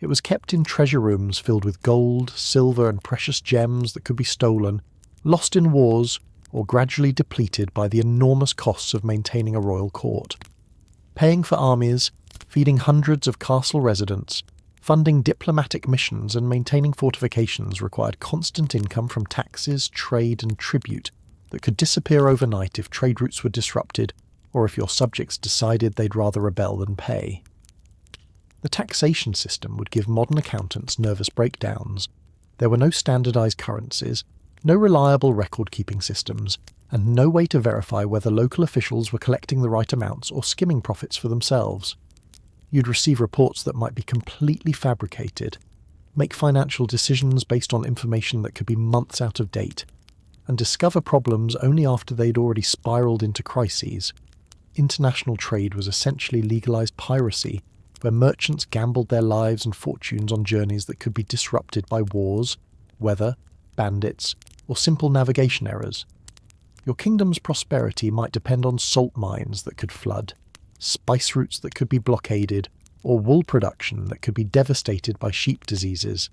It was kept in treasure rooms filled with gold, silver and precious gems that could be stolen, lost in wars, or gradually depleted by the enormous costs of maintaining a royal court. Paying for armies, feeding hundreds of castle residents, funding diplomatic missions and maintaining fortifications required constant income from taxes, trade and tribute that could disappear overnight if trade routes were disrupted or if your subjects decided they'd rather rebel than pay. The taxation system would give modern accountants nervous breakdowns. There were no standardized currencies, no reliable record-keeping systems, and no way to verify whether local officials were collecting the right amounts or skimming profits for themselves. You'd receive reports that might be completely fabricated, make financial decisions based on information that could be months out of date, and discover problems only after they'd already spiraled into crises. International trade was essentially legalized piracy, where merchants gambled their lives and fortunes on journeys that could be disrupted by wars, weather, bandits, or simple navigation errors. Your kingdom's prosperity might depend on salt mines that could flood, spice routes that could be blockaded, or wool production that could be devastated by sheep diseases.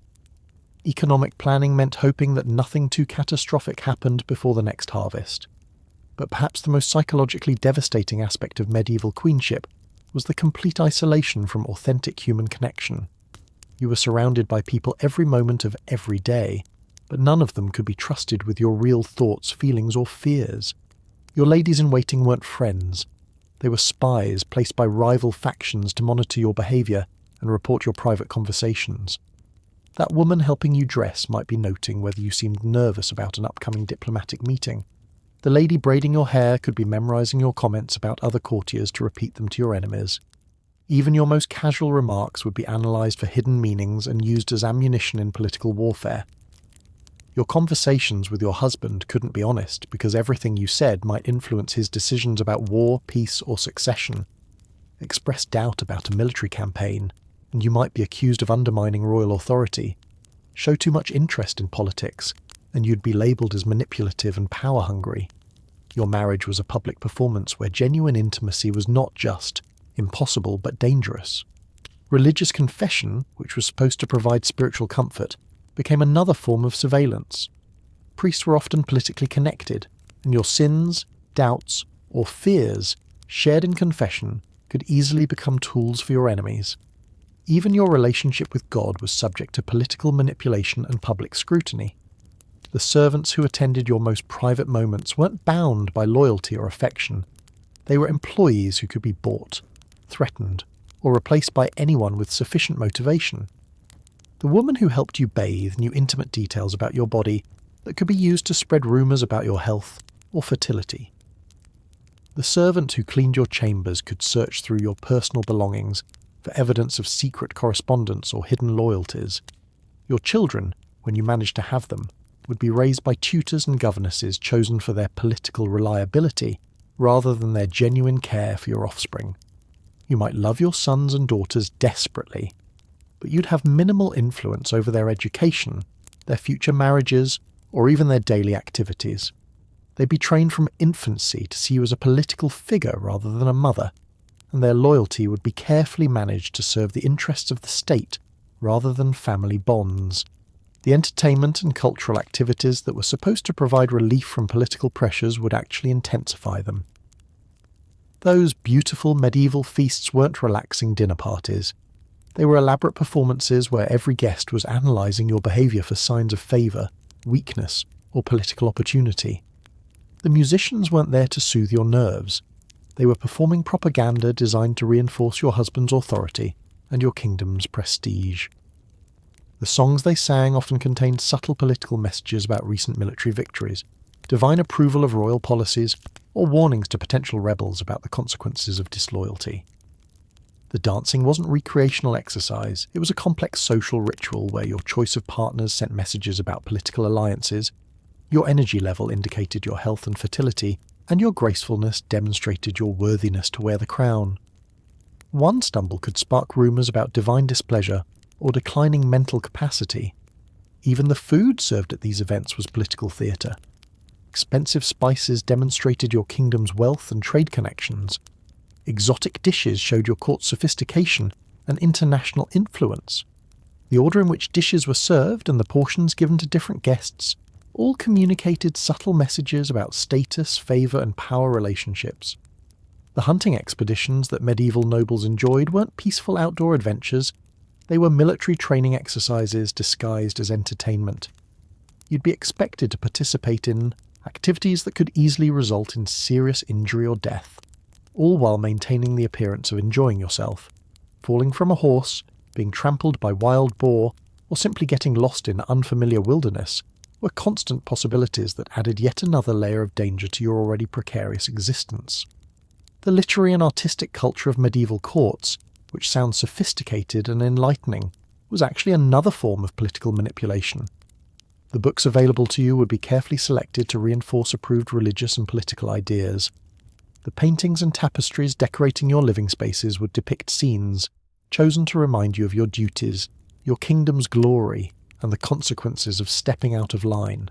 Economic planning meant hoping that nothing too catastrophic happened before the next harvest. But perhaps the most psychologically devastating aspect of medieval queenship was the complete isolation from authentic human connection. You were surrounded by people every moment of every day, but none of them could be trusted with your real thoughts, feelings, or fears. Your ladies-in-waiting weren't friends. They were spies placed by rival factions to monitor your behaviour and report your private conversations. That woman helping you dress might be noting whether you seemed nervous about an upcoming diplomatic meeting. The lady braiding your hair could be memorising your comments about other courtiers to repeat them to your enemies. Even your most casual remarks would be analysed for hidden meanings and used as ammunition in political warfare. Your conversations with your husband couldn't be honest because everything you said might influence his decisions about war, peace, or succession. Express doubt about a military campaign, and you might be accused of undermining royal authority. Show too much interest in politics, and you'd be labelled as manipulative and power-hungry. Your marriage was a public performance where genuine intimacy was not just impossible but dangerous. Religious confession, which was supposed to provide spiritual comfort, became another form of surveillance. Priests were often politically connected, and your sins, doubts, or fears shared in confession could easily become tools for your enemies. Even your relationship with God was subject to political manipulation and public scrutiny. The servants who attended your most private moments weren't bound by loyalty or affection. They were employees who could be bought, threatened, or replaced by anyone with sufficient motivation. The woman who helped you bathe knew intimate details about your body that could be used to spread rumours about your health or fertility. The servant who cleaned your chambers could search through your personal belongings for evidence of secret correspondence or hidden loyalties. Your children, when you managed to have them, would be raised by tutors and governesses chosen for their political reliability rather than their genuine care for your offspring. You might love your sons and daughters desperately, but you'd have minimal influence over their education, their future marriages, or even their daily activities. They'd be trained from infancy to see you as a political figure rather than a mother, and their loyalty would be carefully managed to serve the interests of the state rather than family bonds. The entertainment and cultural activities that were supposed to provide relief from political pressures would actually intensify them. Those beautiful medieval feasts weren't relaxing dinner parties. They were elaborate performances where every guest was analysing your behaviour for signs of favour, weakness, or political opportunity. The musicians weren't there to soothe your nerves. They were performing propaganda designed to reinforce your husband's authority and your kingdom's prestige. The songs they sang often contained subtle political messages about recent military victories, divine approval of royal policies, or warnings to potential rebels about the consequences of disloyalty. The dancing wasn't recreational exercise, it was a complex social ritual where your choice of partners sent messages about political alliances, your energy level indicated your health and fertility, and your gracefulness demonstrated your worthiness to wear the crown. One stumble could spark rumours about divine displeasure or declining mental capacity. Even the food served at these events was political theatre. Expensive spices demonstrated your kingdom's wealth and trade connections. Exotic dishes showed your court's sophistication and international influence. The order in which dishes were served and the portions given to different guests all communicated subtle messages about status, favour and power relationships. The hunting expeditions that medieval nobles enjoyed weren't peaceful outdoor adventures, they were military training exercises disguised as entertainment. You'd be expected to participate in activities that could easily result in serious injury or death, all while maintaining the appearance of enjoying yourself. Falling from a horse, being trampled by wild boar, or simply getting lost in unfamiliar wilderness were constant possibilities that added yet another layer of danger to your already precarious existence. The literary and artistic culture of medieval courts, which sounds sophisticated and enlightening, was actually another form of political manipulation. The books available to you would be carefully selected to reinforce approved religious and political ideas. The paintings and tapestries decorating your living spaces would depict scenes chosen to remind you of your duties, your kingdom's glory, and the consequences of stepping out of line.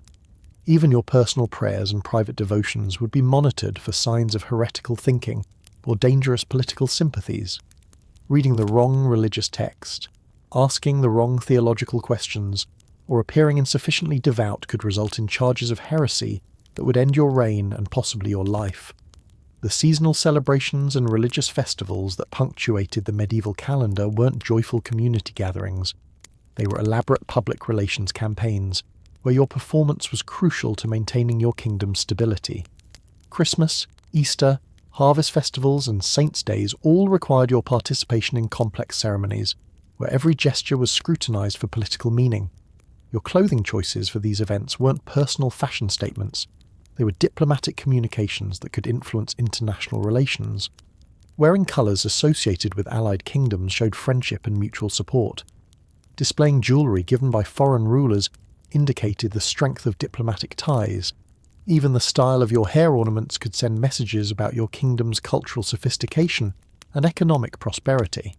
Even your personal prayers and private devotions would be monitored for signs of heretical thinking or dangerous political sympathies. Reading the wrong religious text, asking the wrong theological questions, or appearing insufficiently devout could result in charges of heresy that would end your reign and possibly your life. The seasonal celebrations and religious festivals that punctuated the medieval calendar weren't joyful community gatherings. They were elaborate public relations campaigns, where your performance was crucial to maintaining your kingdom's stability. Christmas, Easter, Harvest festivals and saints' days all required your participation in complex ceremonies, where every gesture was scrutinized for political meaning. Your clothing choices for these events weren't personal fashion statements. They were diplomatic communications that could influence international relations. Wearing colours associated with allied kingdoms showed friendship and mutual support. Displaying jewellery given by foreign rulers indicated the strength of diplomatic ties. Even the style of your hair ornaments could send messages about your kingdom's cultural sophistication and economic prosperity.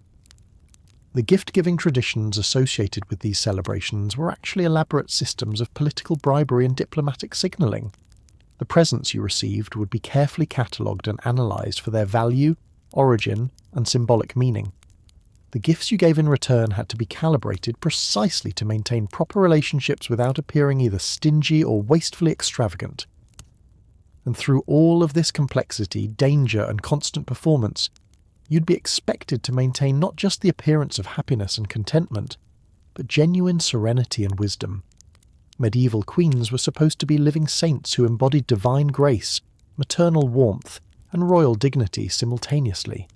The gift-giving traditions associated with these celebrations were actually elaborate systems of political bribery and diplomatic signalling. The presents you received would be carefully catalogued and analysed for their value, origin, and symbolic meaning. The gifts you gave in return had to be calibrated precisely to maintain proper relationships without appearing either stingy or wastefully extravagant. And through all of this complexity, danger, and constant performance, you'd be expected to maintain not just the appearance of happiness and contentment, but genuine serenity and wisdom. Medieval queens were supposed to be living saints who embodied divine grace, maternal warmth, and royal dignity simultaneously.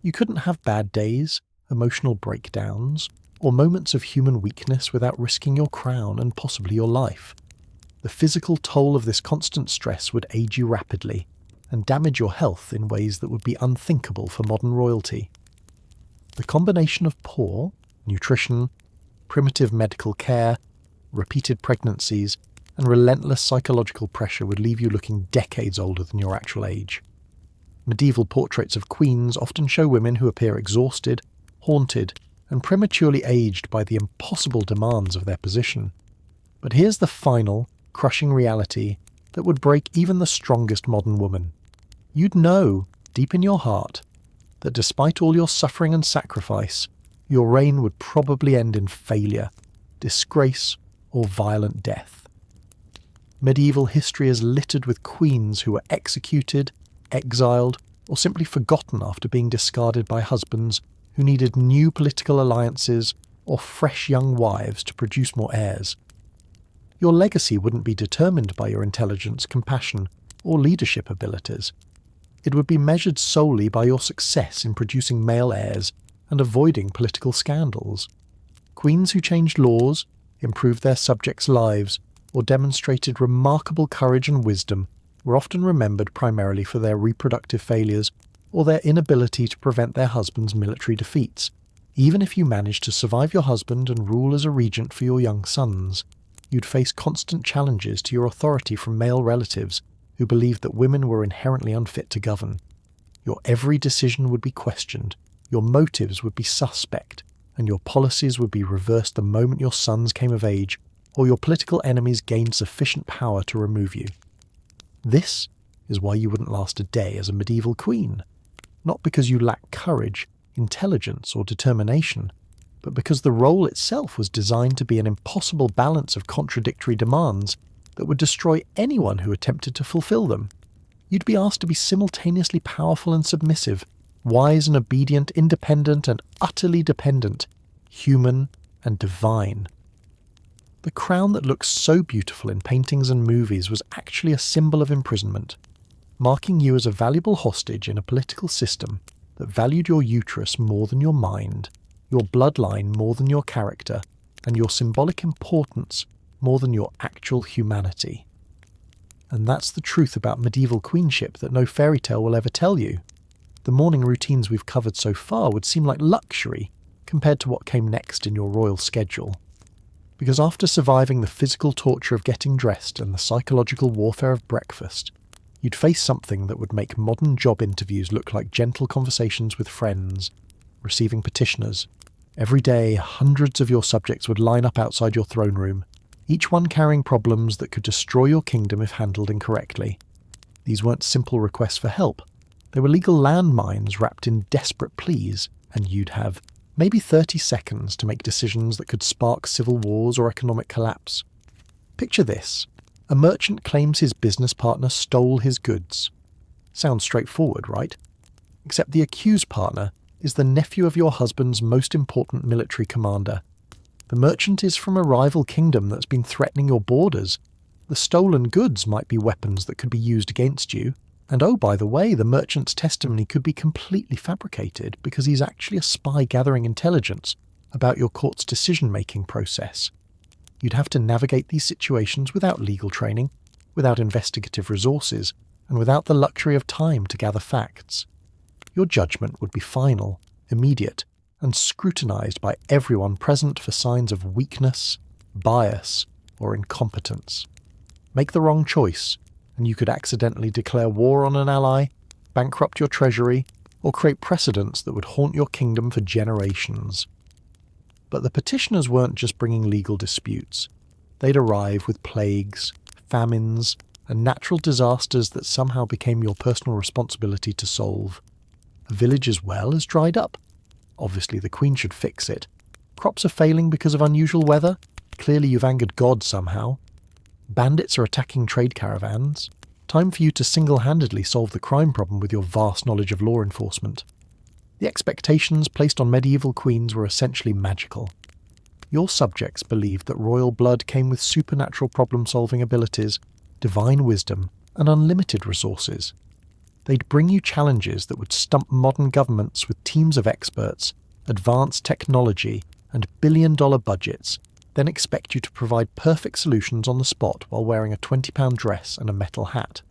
You couldn't have bad days, emotional breakdowns, or moments of human weakness without risking your crown and possibly your life. The physical toll of this constant stress would age you rapidly, and damage your health in ways that would be unthinkable for modern royalty. The combination of poor nutrition, primitive medical care, repeated pregnancies, and relentless psychological pressure would leave you looking decades older than your actual age. Medieval portraits of queens often show women who appear exhausted, haunted, and prematurely aged by the impossible demands of their position. But here's the final, crushing reality that would break even the strongest modern woman. You'd know, deep in your heart, that despite all your suffering and sacrifice, your reign would probably end in failure, disgrace, or violent death. Medieval history is littered with queens who were executed, exiled, or simply forgotten after being discarded by husbands who needed new political alliances or fresh young wives to produce more heirs. Your legacy wouldn't be determined by your intelligence, compassion, or leadership abilities. It would be measured solely by your success in producing male heirs and avoiding political scandals. Queens who changed laws, improved their subjects' lives, or demonstrated remarkable courage and wisdom were often remembered primarily for their reproductive failures or their inability to prevent their husband's military defeats. Even if you managed to survive your husband and rule as a regent for your young sons, you'd face constant challenges to your authority from male relatives who believed that women were inherently unfit to govern. Your every decision would be questioned, your motives would be suspect, and your policies would be reversed the moment your sons came of age or your political enemies gained sufficient power to remove you. This is why you wouldn't last a day as a medieval queen. Not because you lack courage, intelligence, or determination, but because the role itself was designed to be an impossible balance of contradictory demands that would destroy anyone who attempted to fulfill them. You'd be asked to be simultaneously powerful and submissive, wise and obedient, independent and utterly dependent, human and divine. The crown that looks so beautiful in paintings and movies was actually a symbol of imprisonment, marking you as a valuable hostage in a political system that valued your uterus more than your mind, your bloodline more than your character, and your symbolic importance more than your actual humanity. And that's the truth about medieval queenship that no fairy tale will ever tell you. The morning routines we've covered so far would seem like luxury compared to what came next in your royal schedule. Because after surviving the physical torture of getting dressed and the psychological warfare of breakfast, you'd face something that would make modern job interviews look like gentle conversations with friends, receiving petitioners. Every day, hundreds of your subjects would line up outside your throne room, each one carrying problems that could destroy your kingdom if handled incorrectly. These weren't simple requests for help. They were legal landmines wrapped in desperate pleas, and you'd have maybe 30 seconds to make decisions that could spark civil wars or economic collapse. Picture this. A merchant claims his business partner stole his goods. Sounds straightforward, right? Except the accused partner is the nephew of your husband's most important military commander. The merchant is from a rival kingdom that's been threatening your borders. The stolen goods might be weapons that could be used against you, And oh, by the way, the merchant's testimony could be completely fabricated because he's actually a spy gathering intelligence about your court's decision-making process. You'd have to navigate these situations without legal training, without investigative resources, and without the luxury of time to gather facts. Your judgment would be final, immediate, and scrutinized by everyone present for signs of weakness, bias, or incompetence. Make the wrong choice, and you could accidentally declare war on an ally, bankrupt your treasury, or create precedents that would haunt your kingdom for generations. But the petitioners weren't just bringing legal disputes. They'd arrive with plagues, famines, and natural disasters that somehow became your personal responsibility to solve. A village's well is dried up. Obviously the queen should fix it. Crops are failing because of unusual weather. Clearly you've angered God somehow. Bandits are attacking trade caravans. Time for you to single-handedly solve the crime problem with your vast knowledge of law enforcement. The expectations placed on medieval queens were essentially magical. Your subjects believed that royal blood came with supernatural problem-solving abilities, divine wisdom, and unlimited resources. They'd bring you challenges that would stump modern governments with teams of experts, advanced technology, and billion-dollar budgets, then expect you to provide perfect solutions on the spot while wearing a £20 dress and a metal hat.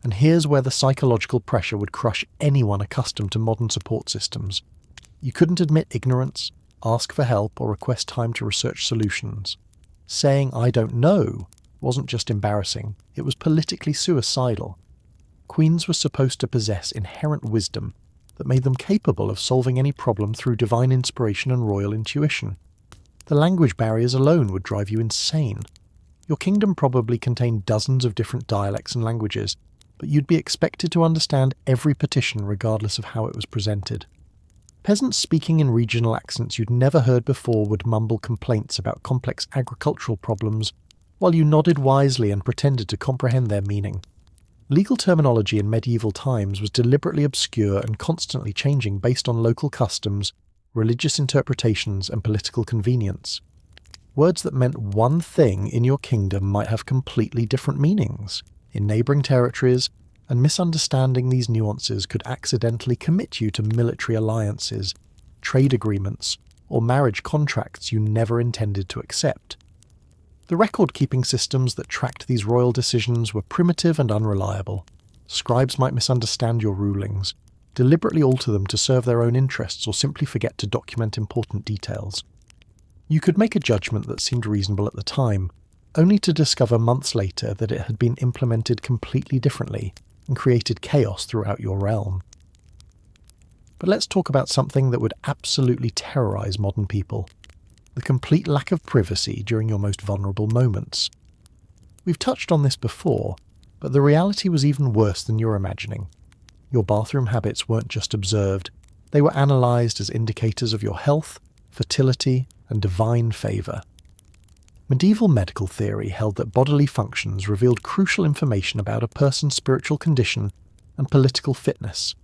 And here's where the psychological pressure would crush anyone accustomed to modern support systems. You couldn't admit ignorance, ask for help, or request time to research solutions. Saying "I don't know" wasn't just embarrassing, it was politically suicidal. Queens were supposed to possess inherent wisdom that made them capable of solving any problem through divine inspiration and royal intuition. The language barriers alone would drive you insane. Your kingdom probably contained dozens of different dialects and languages, but you'd be expected to understand every petition regardless of how it was presented. Peasants speaking in regional accents you'd never heard before would mumble complaints about complex agricultural problems, while you nodded wisely and pretended to comprehend their meaning. Legal terminology in medieval times was deliberately obscure and constantly changing based on local customs, religious interpretations, and political convenience. Words that meant one thing in your kingdom might have completely different meanings in neighbouring territories, and misunderstanding these nuances could accidentally commit you to military alliances, trade agreements, or marriage contracts you never intended to accept. The record-keeping systems that tracked these royal decisions were primitive and unreliable. Scribes might misunderstand your rulings, deliberately alter them to serve their own interests, or simply forget to document important details. You could make a judgment that seemed reasonable at the time, only to discover months later that it had been implemented completely differently and created chaos throughout your realm. But let's talk about something that would absolutely terrorize modern people: the complete lack of privacy during your most vulnerable moments. We've touched on this before, but the reality was even worse than you're imagining. Your bathroom habits weren't just observed, they were analysed as indicators of your health, fertility, and divine favour. Medieval medical theory held that bodily functions revealed crucial information about a person's spiritual condition and political fitness.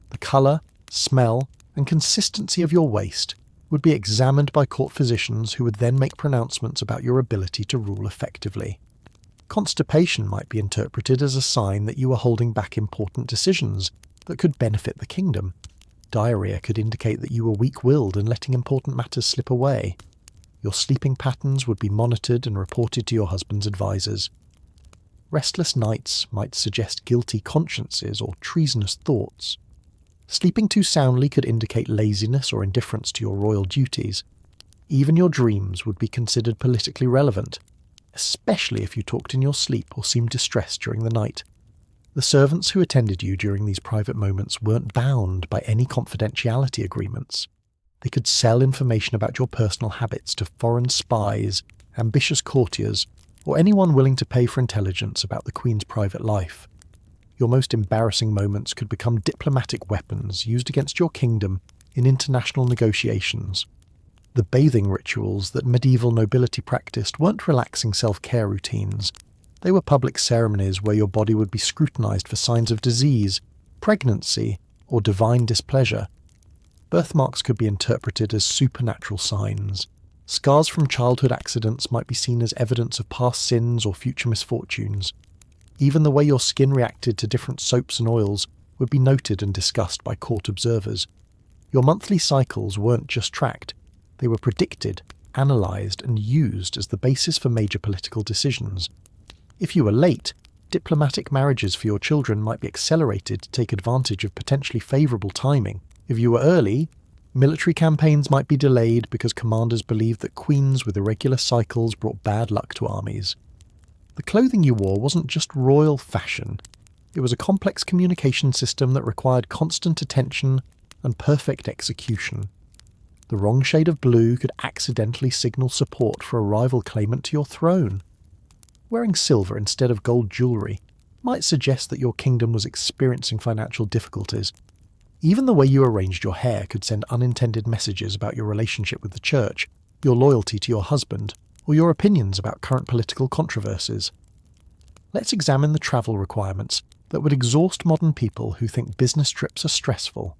The colour, smell, and consistency of your waist would be examined by court physicians who would then make pronouncements about your ability to rule effectively. Constipation might be interpreted as a sign that you were holding back important decisions that could benefit the kingdom. Diarrhea could indicate that you were weak-willed and letting important matters slip away. Your sleeping patterns would be monitored and reported to your husband's advisors. Restless nights might suggest guilty consciences or treasonous thoughts. Sleeping too soundly could indicate laziness or indifference to your royal duties. Even your dreams would be considered politically relevant, especially if you talked in your sleep or seemed distressed during the night. The servants who attended you during these private moments weren't bound by any confidentiality agreements. They could sell information about your personal habits to foreign spies, ambitious courtiers, or anyone willing to pay for intelligence about the Queen's private life. Your most embarrassing moments could become diplomatic weapons used against your kingdom in international negotiations. The bathing rituals that medieval nobility practiced weren't relaxing self-care routines. They were public ceremonies where your body would be scrutinized for signs of disease, pregnancy, or divine displeasure. Birthmarks could be interpreted as supernatural signs. Scars from childhood accidents might be seen as evidence of past sins or future misfortunes. Even the way your skin reacted to different soaps and oils would be noted and discussed by court observers. Your monthly cycles weren't just tracked, they were predicted, analysed and used as the basis for major political decisions. If you were late, diplomatic marriages for your children might be accelerated to take advantage of potentially favourable timing. If you were early, military campaigns might be delayed because commanders believed that queens with irregular cycles brought bad luck to armies. The clothing you wore wasn't just royal fashion. It was a complex communication system that required constant attention and perfect execution. The wrong shade of blue could accidentally signal support for a rival claimant to your throne. Wearing silver instead of gold jewellery might suggest that your kingdom was experiencing financial difficulties. Even the way you arranged your hair could send unintended messages about your relationship with the church, your loyalty to your husband, or your opinions about current political controversies. Let's examine the travel requirements that would exhaust modern people who think business trips are stressful.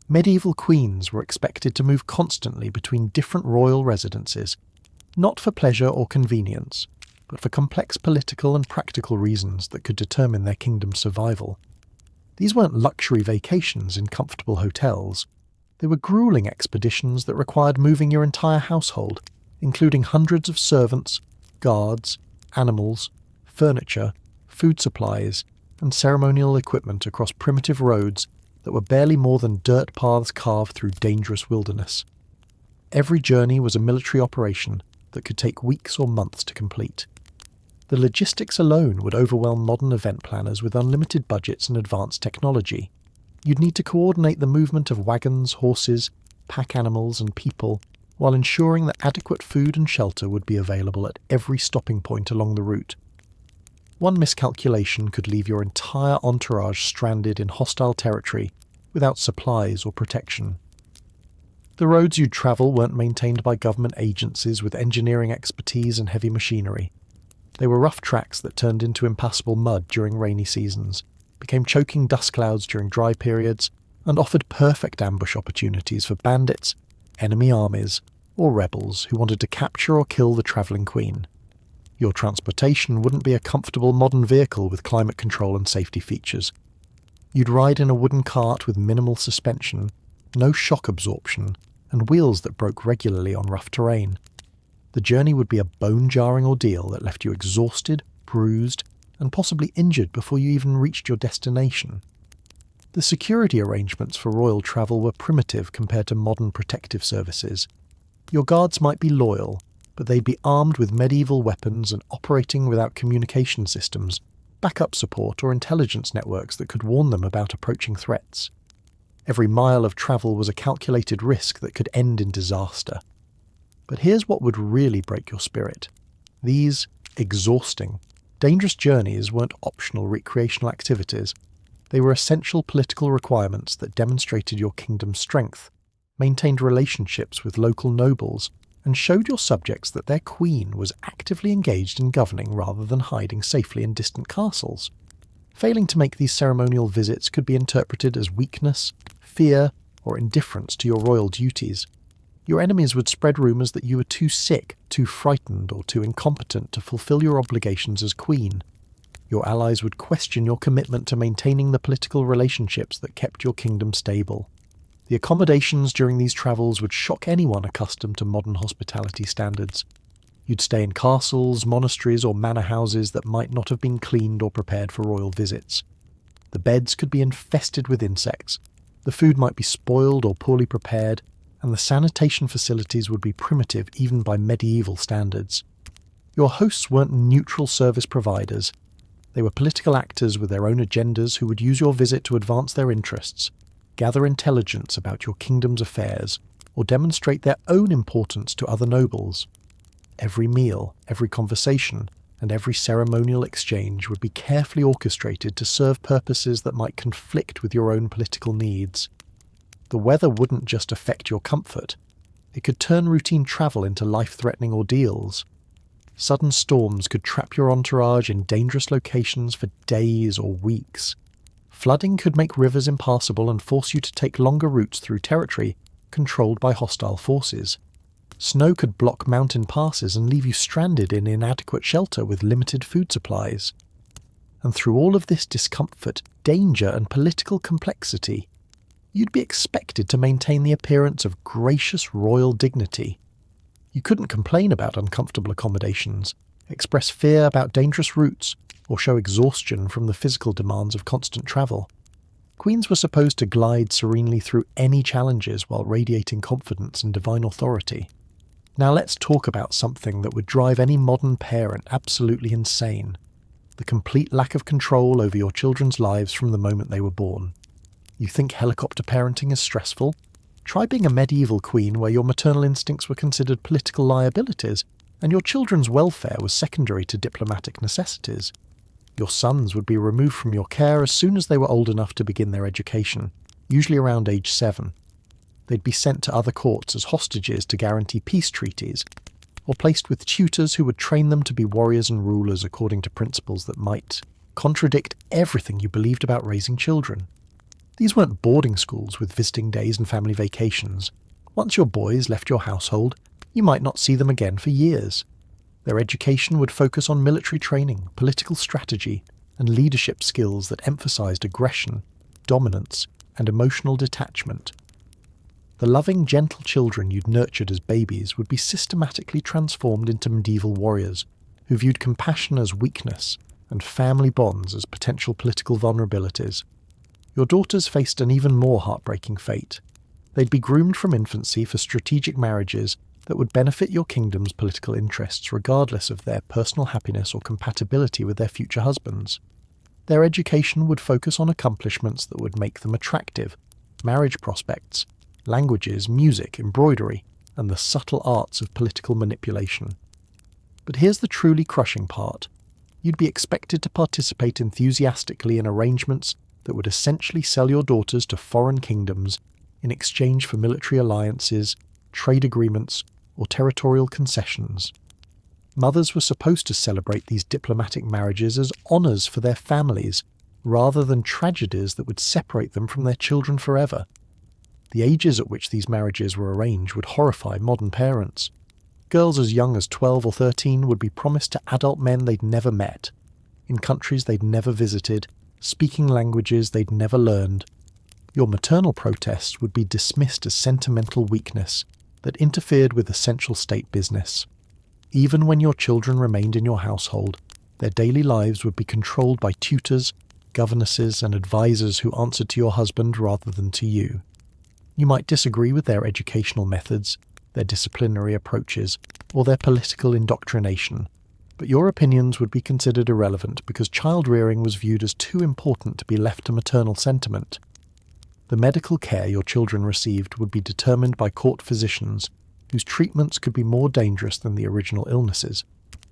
Medieval queens were expected to move constantly between different royal residences, not for pleasure or convenience, but for complex political and practical reasons that could determine their kingdom's survival. These weren't luxury vacations in comfortable hotels. They were grueling expeditions that required moving your entire household, including hundreds of servants, guards, animals, furniture, food supplies, and ceremonial equipment across primitive roads that were barely more than dirt paths carved through dangerous wilderness. Every journey was a military operation that could take weeks or months to complete. The logistics alone would overwhelm modern event planners with unlimited budgets and advanced technology. You'd need to coordinate the movement of wagons, horses, pack animals, and people, while ensuring that adequate food and shelter would be available at every stopping point along the route. One miscalculation could leave your entire entourage stranded in hostile territory without supplies or protection. The roads you'd travel weren't maintained by government agencies with engineering expertise and heavy machinery. They were rough tracks that turned into impassable mud during rainy seasons, became choking dust clouds during dry periods, and offered perfect ambush opportunities for bandits, enemy armies, or rebels who wanted to capture or kill the travelling queen. Your transportation wouldn't be a comfortable modern vehicle with climate control and safety features. You'd ride in a wooden cart with minimal suspension, no shock absorption, and wheels that broke regularly on rough terrain. The journey would be a bone-jarring ordeal that left you exhausted, bruised, and possibly injured before you even reached your destination. The security arrangements for royal travel were primitive compared to modern protective services. Your guards might be loyal, but they'd be armed with medieval weapons and operating without communication systems, backup support, or intelligence networks that could warn them about approaching threats. Every mile of travel was a calculated risk that could end in disaster. But here's what would really break your spirit. These exhausting, dangerous journeys weren't optional recreational activities. They were essential political requirements that demonstrated your kingdom's strength, maintained relationships with local nobles, and showed your subjects that their queen was actively engaged in governing rather than hiding safely in distant castles. Failing to make these ceremonial visits could be interpreted as weakness, fear, or indifference to your royal duties. Your enemies would spread rumours that you were too sick, too frightened, or too incompetent to fulfil your obligations as queen. Your allies would question your commitment to maintaining the political relationships that kept your kingdom stable. The accommodations during these travels would shock anyone accustomed to modern hospitality standards. You'd stay in castles, monasteries, or manor houses that might not have been cleaned or prepared for royal visits. The beds could be infested with insects, the food might be spoiled or poorly prepared, and the sanitation facilities would be primitive even by medieval standards. Your hosts weren't neutral service providers. They were political actors with their own agendas who would use your visit to advance their interests, gather intelligence about your kingdom's affairs, or demonstrate their own importance to other nobles. Every meal, every conversation, and every ceremonial exchange would be carefully orchestrated to serve purposes that might conflict with your own political needs. The weather wouldn't just affect your comfort. It could turn routine travel into life-threatening ordeals. Sudden storms could trap your entourage in dangerous locations for days or weeks. Flooding could make rivers impassable and force you to take longer routes through territory controlled by hostile forces. Snow could block mountain passes and leave you stranded in inadequate shelter with limited food supplies. And through all of this discomfort, danger, and political complexity, you'd be expected to maintain the appearance of gracious royal dignity. You couldn't complain about uncomfortable accommodations, express fear about dangerous routes, or show exhaustion from the physical demands of constant travel. Queens were supposed to glide serenely through any challenges while radiating confidence and divine authority. Now let's talk about something that would drive any modern parent absolutely insane: the complete lack of control over your children's lives from the moment they were born. You think helicopter parenting is stressful? Try being a medieval queen where your maternal instincts were considered political liabilities, and your children's welfare was secondary to diplomatic necessities. Your sons would be removed from your care as soon as they were old enough to begin their education, usually around age 7. They'd be sent to other courts as hostages to guarantee peace treaties, or placed with tutors who would train them to be warriors and rulers according to principles that might contradict everything you believed about raising children. These weren't boarding schools with visiting days and family vacations. Once your boys left your household, you might not see them again for years. Their education would focus on military training, political strategy, and leadership skills that emphasized aggression, dominance, and emotional detachment. The loving, gentle children you'd nurtured as babies would be systematically transformed into medieval warriors who viewed compassion as weakness and family bonds as potential political vulnerabilities. Your daughters faced an even more heartbreaking fate. They'd be groomed from infancy for strategic marriages that would benefit your kingdom's political interests regardless of their personal happiness or compatibility with their future husbands. Their education would focus on accomplishments that would make them attractive: marriage prospects, languages, music, embroidery, and the subtle arts of political manipulation. But here's the truly crushing part. You'd be expected to participate enthusiastically in arrangements that would essentially sell your daughters to foreign kingdoms in exchange for military alliances, trade agreements, or territorial concessions. Mothers were supposed to celebrate these diplomatic marriages as honours for their families, rather than tragedies that would separate them from their children forever. The ages at which these marriages were arranged would horrify modern parents. Girls as young as 12 or 13 would be promised to adult men they'd never met, in countries they'd never visited, speaking languages they'd never learned. Your maternal protests would be dismissed as sentimental weakness that interfered with essential state business. Even when your children remained in your household, their daily lives would be controlled by tutors, governesses, and advisors who answered to your husband rather than to you. You might disagree with their educational methods, their disciplinary approaches, or their political indoctrination, but your opinions would be considered irrelevant because child-rearing was viewed as too important to be left to maternal sentiment. The medical care your children received would be determined by court physicians, whose treatments could be more dangerous than the original illnesses.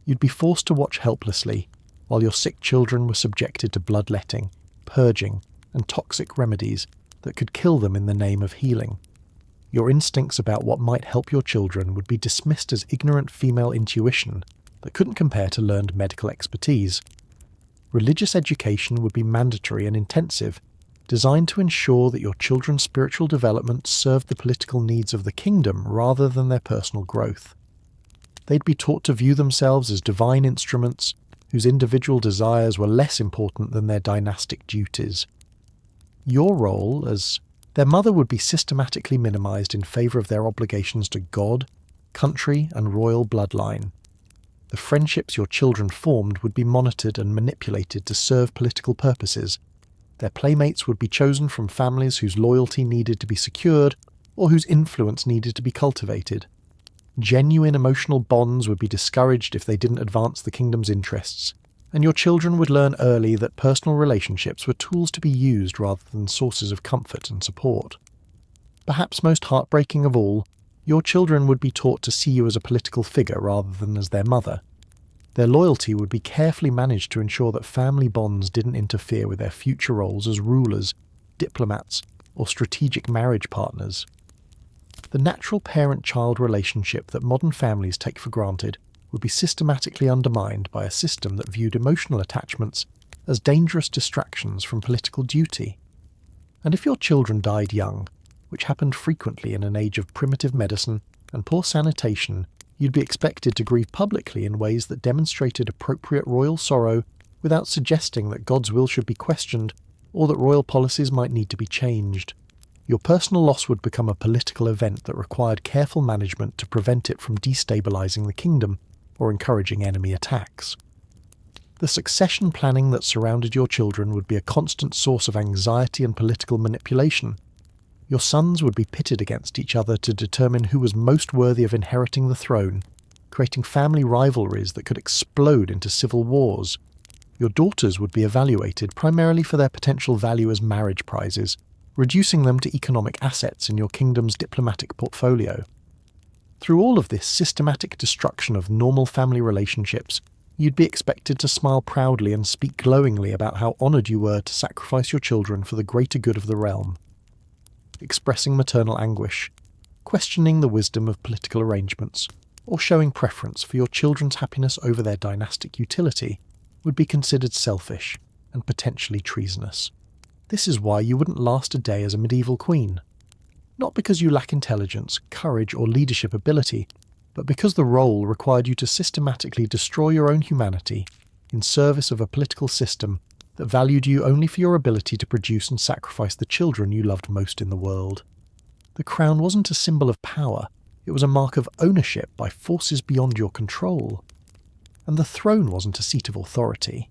You'd be forced to watch helplessly, while your sick children were subjected to bloodletting, purging, and toxic remedies that could kill them in the name of healing. Your instincts about what might help your children would be dismissed as ignorant female intuition that couldn't compare to learned medical expertise. Religious education would be mandatory and intensive, designed to ensure that your children's spiritual development served the political needs of the kingdom rather than their personal growth. They'd be taught to view themselves as divine instruments whose individual desires were less important than their dynastic duties. Your role as their mother would be systematically minimized in favor of their obligations to God, country, and royal bloodline. The friendships your children formed would be monitored and manipulated to serve political purposes. Their playmates would be chosen from families whose loyalty needed to be secured or whose influence needed to be cultivated. Genuine emotional bonds would be discouraged if they didn't advance the kingdom's interests, and your children would learn early that personal relationships were tools to be used rather than sources of comfort and support. Perhaps most heartbreaking of all, your children would be taught to see you as a political figure rather than as their mother. Their loyalty would be carefully managed to ensure that family bonds didn't interfere with their future roles as rulers, diplomats, or strategic marriage partners. The natural parent-child relationship that modern families take for granted would be systematically undermined by a system that viewed emotional attachments as dangerous distractions from political duty. And if your children died young, which happened frequently in an age of primitive medicine and poor sanitation, you'd be expected to grieve publicly in ways that demonstrated appropriate royal sorrow without suggesting that God's will should be questioned or that royal policies might need to be changed. Your personal loss would become a political event that required careful management to prevent it from destabilizing the kingdom or encouraging enemy attacks. The succession planning that surrounded your children would be a constant source of anxiety and political manipulation. Your sons would be pitted against each other to determine who was most worthy of inheriting the throne, creating family rivalries that could explode into civil wars. Your daughters would be evaluated primarily for their potential value as marriage prizes, reducing them to economic assets in your kingdom's diplomatic portfolio. Through all of this systematic destruction of normal family relationships, you'd be expected to smile proudly and speak glowingly about how honoured you were to sacrifice your children for the greater good of the realm. Expressing maternal anguish, questioning the wisdom of political arrangements, or showing preference for your children's happiness over their dynastic utility would be considered selfish and potentially treasonous. This is why you wouldn't last a day as a medieval queen. Not because you lack intelligence, courage, or leadership ability, but because the role required you to systematically destroy your own humanity in service of a political system that valued you only for your ability to produce and sacrifice the children you loved most in the world. The crown wasn't a symbol of power, it was a mark of ownership by forces beyond your control. And the throne wasn't a seat of authority.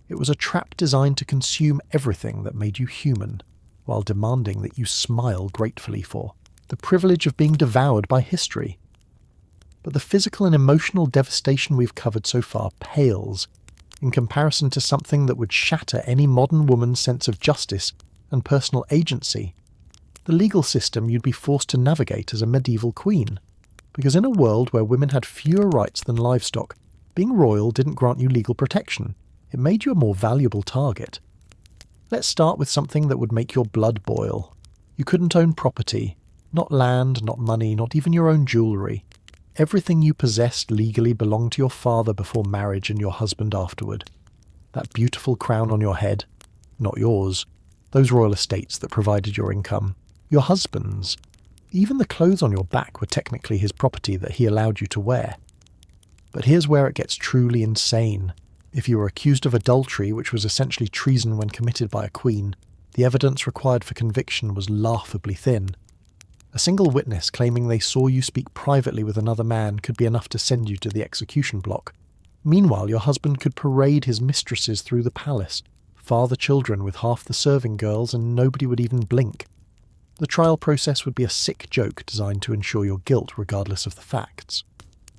It was a trap designed to consume everything that made you human, while demanding that you smile gratefully for the privilege of being devoured by history. But the physical and emotional devastation we've covered so far pales in comparison to something that would shatter any modern woman's sense of justice and personal agency. The legal system you'd be forced to navigate as a medieval queen, because in a world where women had fewer rights than livestock, being royal didn't grant you legal protection. It made you a more valuable target. Let's start with something that would make your blood boil. You couldn't own property, not land, not money, not even your own jewellery. Everything you possessed legally belonged to your father before marriage and your husband afterward. That beautiful crown on your head, not yours. Those royal estates that provided your income, your husband's. Even the clothes on your back were technically his property that he allowed you to wear. But here's where it gets truly insane. If you were accused of adultery, which was essentially treason when committed by a queen, the evidence required for conviction was laughably thin. A single witness claiming they saw you speak privately with another man could be enough to send you to the execution block. Meanwhile, your husband could parade his mistresses through the palace, father children with half the serving girls, and nobody would even blink. The trial process would be a sick joke designed to ensure your guilt regardless of the facts.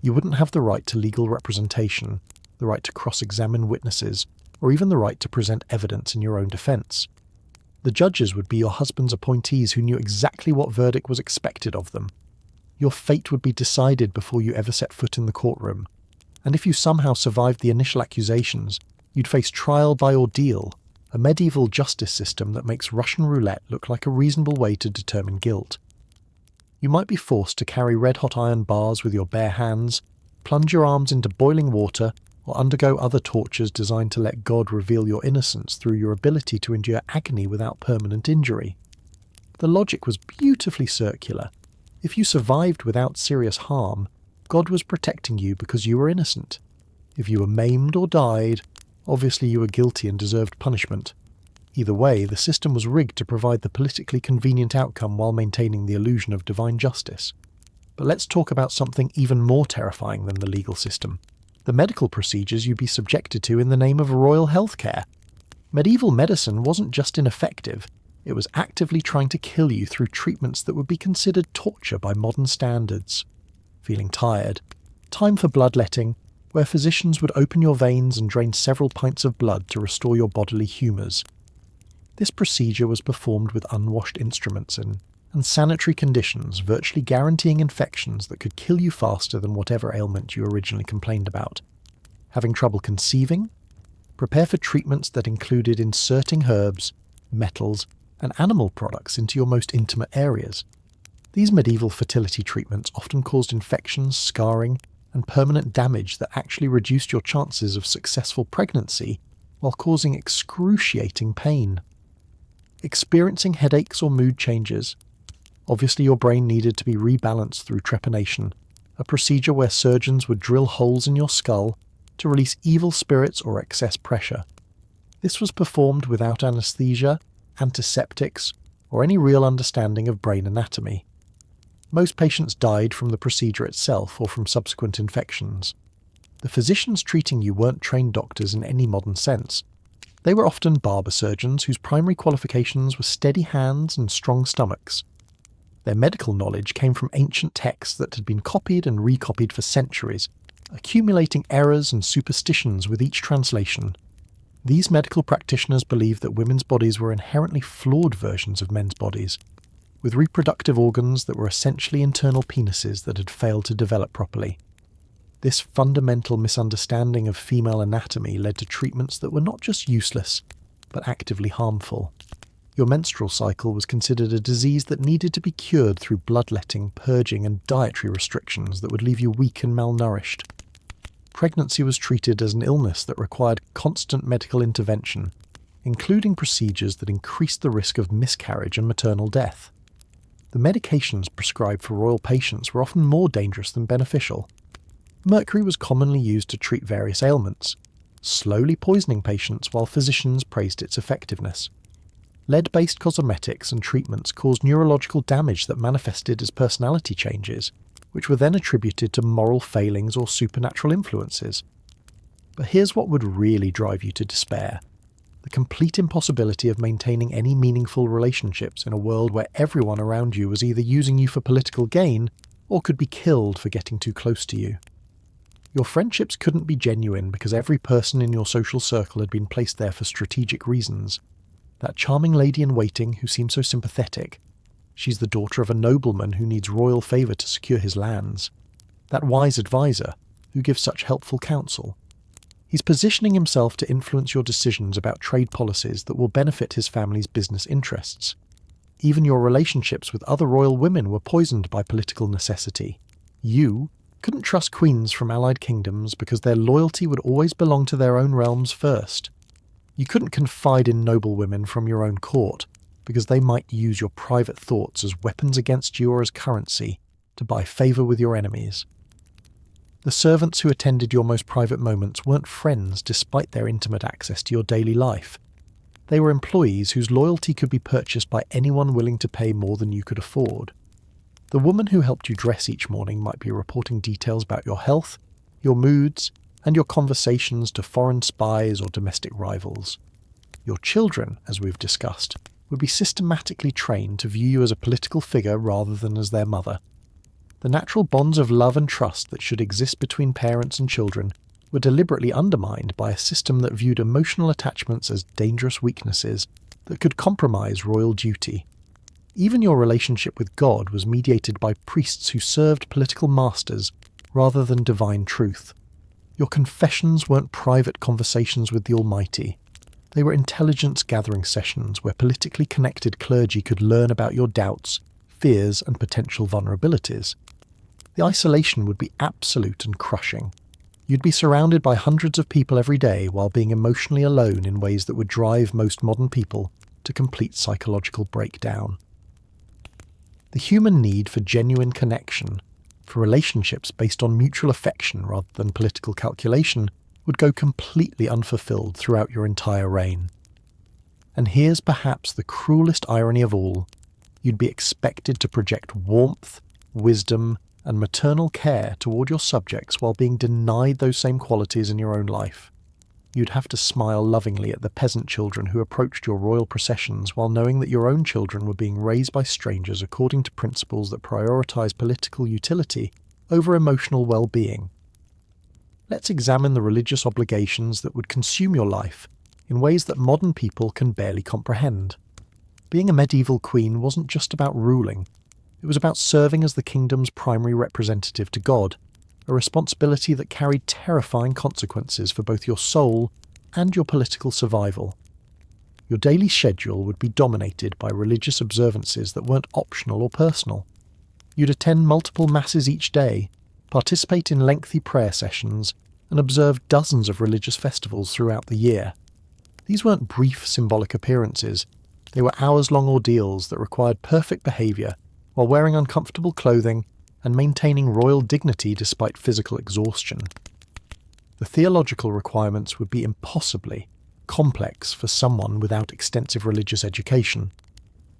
You wouldn't have the right to legal representation, the right to cross-examine witnesses, or even the right to present evidence in your own defence. The judges would be your husband's appointees who knew exactly what verdict was expected of them. Your fate would be decided before you ever set foot in the courtroom, and if you somehow survived the initial accusations, you'd face trial by ordeal, a medieval justice system that makes Russian roulette look like a reasonable way to determine guilt. You might be forced to carry red-hot iron bars with your bare hands, plunge your arms into boiling water, or undergo other tortures designed to let God reveal your innocence through your ability to endure agony without permanent injury. The logic was beautifully circular. If you survived without serious harm, God was protecting you because you were innocent. If you were maimed or died, obviously you were guilty and deserved punishment. Either way, the system was rigged to provide the politically convenient outcome while maintaining the illusion of divine justice. But let's talk about something even more terrifying than the legal system. The medical procedures you'd be subjected to in the name of royal healthcare. Medieval medicine wasn't just ineffective, it was actively trying to kill you through treatments that would be considered torture by modern standards. Feeling tired? Time for bloodletting, where physicians would open your veins and drain several pints of blood to restore your bodily humours. This procedure was performed with unwashed instruments and sanitary conditions, virtually guaranteeing infections that could kill you faster than whatever ailment you originally complained about. Having trouble conceiving? Prepare for treatments that included inserting herbs, metals, and animal products into your most intimate areas. These medieval fertility treatments often caused infections, scarring, and permanent damage that actually reduced your chances of successful pregnancy while causing excruciating pain. Experiencing headaches or mood changes? Obviously your brain needed to be rebalanced through trepanation, a procedure where surgeons would drill holes in your skull to release evil spirits or excess pressure. This was performed without anesthesia, antiseptics, or any real understanding of brain anatomy. Most patients died from the procedure itself or from subsequent infections. The physicians treating you weren't trained doctors in any modern sense. They were often barber surgeons whose primary qualifications were steady hands and strong stomachs. Their medical knowledge came from ancient texts that had been copied and recopied for centuries, accumulating errors and superstitions with each translation. These medical practitioners believed that women's bodies were inherently flawed versions of men's bodies, with reproductive organs that were essentially internal penises that had failed to develop properly. This fundamental misunderstanding of female anatomy led to treatments that were not just useless, but actively harmful. Your menstrual cycle was considered a disease that needed to be cured through bloodletting, purging, and dietary restrictions that would leave you weak and malnourished. Pregnancy was treated as an illness that required constant medical intervention, including procedures that increased the risk of miscarriage and maternal death. The medications prescribed for royal patients were often more dangerous than beneficial. Mercury was commonly used to treat various ailments, slowly poisoning patients while physicians praised its effectiveness. Lead-based cosmetics and treatments caused neurological damage that manifested as personality changes, which were then attributed to moral failings or supernatural influences. But here's what would really drive you to despair: the complete impossibility of maintaining any meaningful relationships in a world where everyone around you was either using you for political gain or could be killed for getting too close to you. Your friendships couldn't be genuine because every person in your social circle had been placed there for strategic reasons. That charming lady-in-waiting who seems so sympathetic, she's the daughter of a nobleman who needs royal favour to secure his lands. That wise advisor, who gives such helpful counsel. He's positioning himself to influence your decisions about trade policies that will benefit his family's business interests. Even your relationships with other royal women were poisoned by political necessity. You couldn't trust queens from allied kingdoms because their loyalty would always belong to their own realms first. You couldn't confide in noblewomen from your own court because they might use your private thoughts as weapons against you or as currency to buy favour with your enemies. The servants who attended your most private moments weren't friends despite their intimate access to your daily life. They were employees whose loyalty could be purchased by anyone willing to pay more than you could afford. The woman who helped you dress each morning might be reporting details about your health, your moods, and your conversations to foreign spies or domestic rivals. Your children, as we've discussed, would be systematically trained to view you as a political figure rather than as their mother. The natural bonds of love and trust that should exist between parents and children were deliberately undermined by a system that viewed emotional attachments as dangerous weaknesses that could compromise royal duty. Even your relationship with God was mediated by priests who served political masters rather than divine truth. Your confessions weren't private conversations with the Almighty. They were intelligence-gathering sessions where politically connected clergy could learn about your doubts, fears, and potential vulnerabilities. The isolation would be absolute and crushing. You'd be surrounded by hundreds of people every day while being emotionally alone in ways that would drive most modern people to complete psychological breakdown. The human need for genuine connection, for relationships based on mutual affection rather than political calculation, would go completely unfulfilled throughout your entire reign. And here's perhaps the cruelest irony of all: you'd be expected to project warmth, wisdom, and maternal care toward your subjects while being denied those same qualities in your own life. You'd have to smile lovingly at the peasant children who approached your royal processions while knowing that your own children were being raised by strangers according to principles that prioritize political utility over emotional well-being. Let's examine the religious obligations that would consume your life in ways that modern people can barely comprehend. Being a medieval queen wasn't just about ruling. It was about serving as the kingdom's primary representative to God, a responsibility that carried terrifying consequences for both your soul and your political survival. Your daily schedule would be dominated by religious observances that weren't optional or personal. You'd attend multiple masses each day, participate in lengthy prayer sessions, and observe dozens of religious festivals throughout the year. These weren't brief symbolic appearances. They were hours-long ordeals that required perfect behaviour while wearing uncomfortable clothing and maintaining royal dignity despite physical exhaustion. The theological requirements would be impossibly, complex for someone without extensive religious education.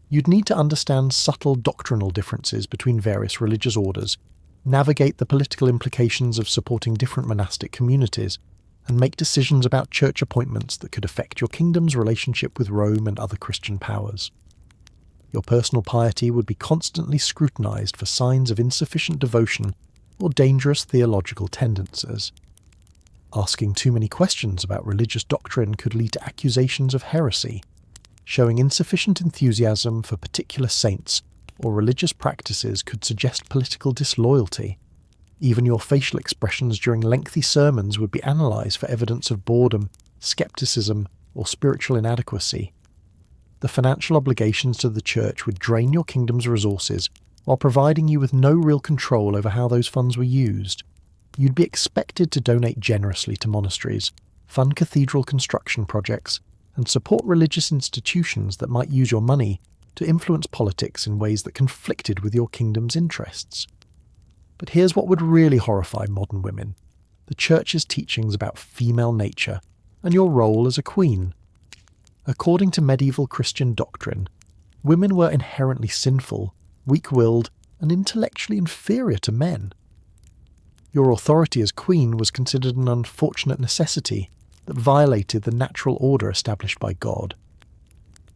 You'd need to understand subtle doctrinal differences between various religious orders, navigate the political implications of supporting different monastic communities, and make decisions about church appointments that could affect your kingdom's relationship with Rome and other Christian powers. Your personal piety would be constantly scrutinized for signs of insufficient devotion or dangerous theological tendencies. Asking too many questions about religious doctrine could lead to accusations of heresy. Showing insufficient enthusiasm for particular saints or religious practices could suggest political disloyalty. Even your facial expressions during lengthy sermons would be analysed for evidence of boredom, skepticism, or spiritual inadequacy. The financial obligations to the church would drain your kingdom's resources while providing you with no real control over how those funds were used. You'd be expected to donate generously to monasteries, fund cathedral construction projects, and support religious institutions that might use your money to influence politics in ways that conflicted with your kingdom's interests. But here's what would really horrify modern women: the church's teachings about female nature and your role as a queen. According to medieval Christian doctrine, women were inherently sinful, weak-willed, and intellectually inferior to men. Your authority as queen was considered an unfortunate necessity that violated the natural order established by God.